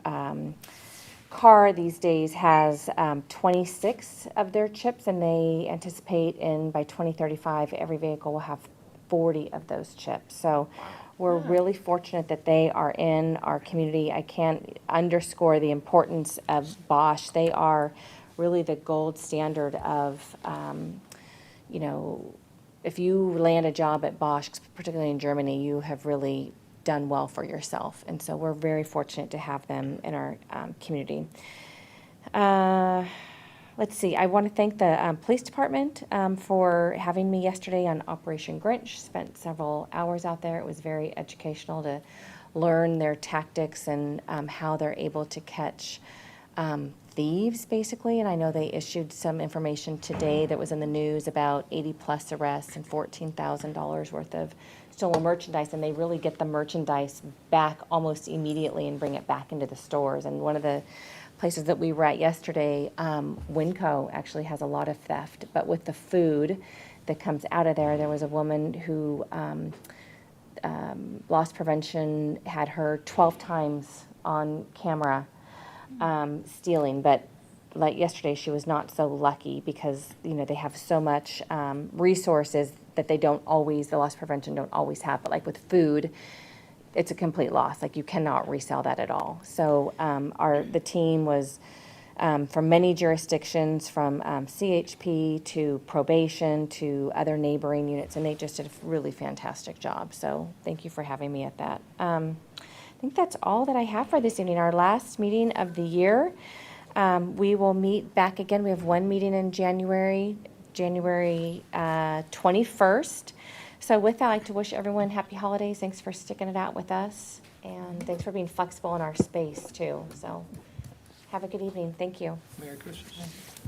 car these days has 26 of their chips, and they anticipate by 2035 every vehicle will have 40 of those chips. So we're really fortunate that they are in our community. I can't underscore the importance of Bosch. They are really the gold standard of, if you land a job at Bosch, particularly in Germany, you have really done well for yourself. And so we're very fortunate to have them in our community. Let's see, I want to thank the police department for having me yesterday on Operation Grinch. Spent several hours out there. It was very educational to learn their tactics and how they're able to catch thieves, basically. And I know they issued some information today that was in the news about 80-plus arrests and $14,000 worth of stolen merchandise, and they really get the merchandise back almost immediately and bring it back into the stores. And one of the places that we were at yesterday, Winco actually has a lot of theft, but with the food that comes out of there, there was a woman who loss prevention had her 12 times on camera stealing, but like yesterday she was not so lucky because they have so much resources that they don't always, the loss prevention don't always have, but like with food, it's a complete loss. Like you cannot resell that at all. So the team was from many jurisdictions, from CHP to probation to other neighboring units, and they just did a really fantastic job. So thank you for having me at that. I think that's all that I have for this evening. Our last meeting of the year. We will meet back again. We have one meeting in January 21st. So with that, I'd like to wish everyone happy holidays. Thanks for sticking it out with us. And thanks for being flexible in our space, too. So have a good evening. Thank you. Merry Christmas.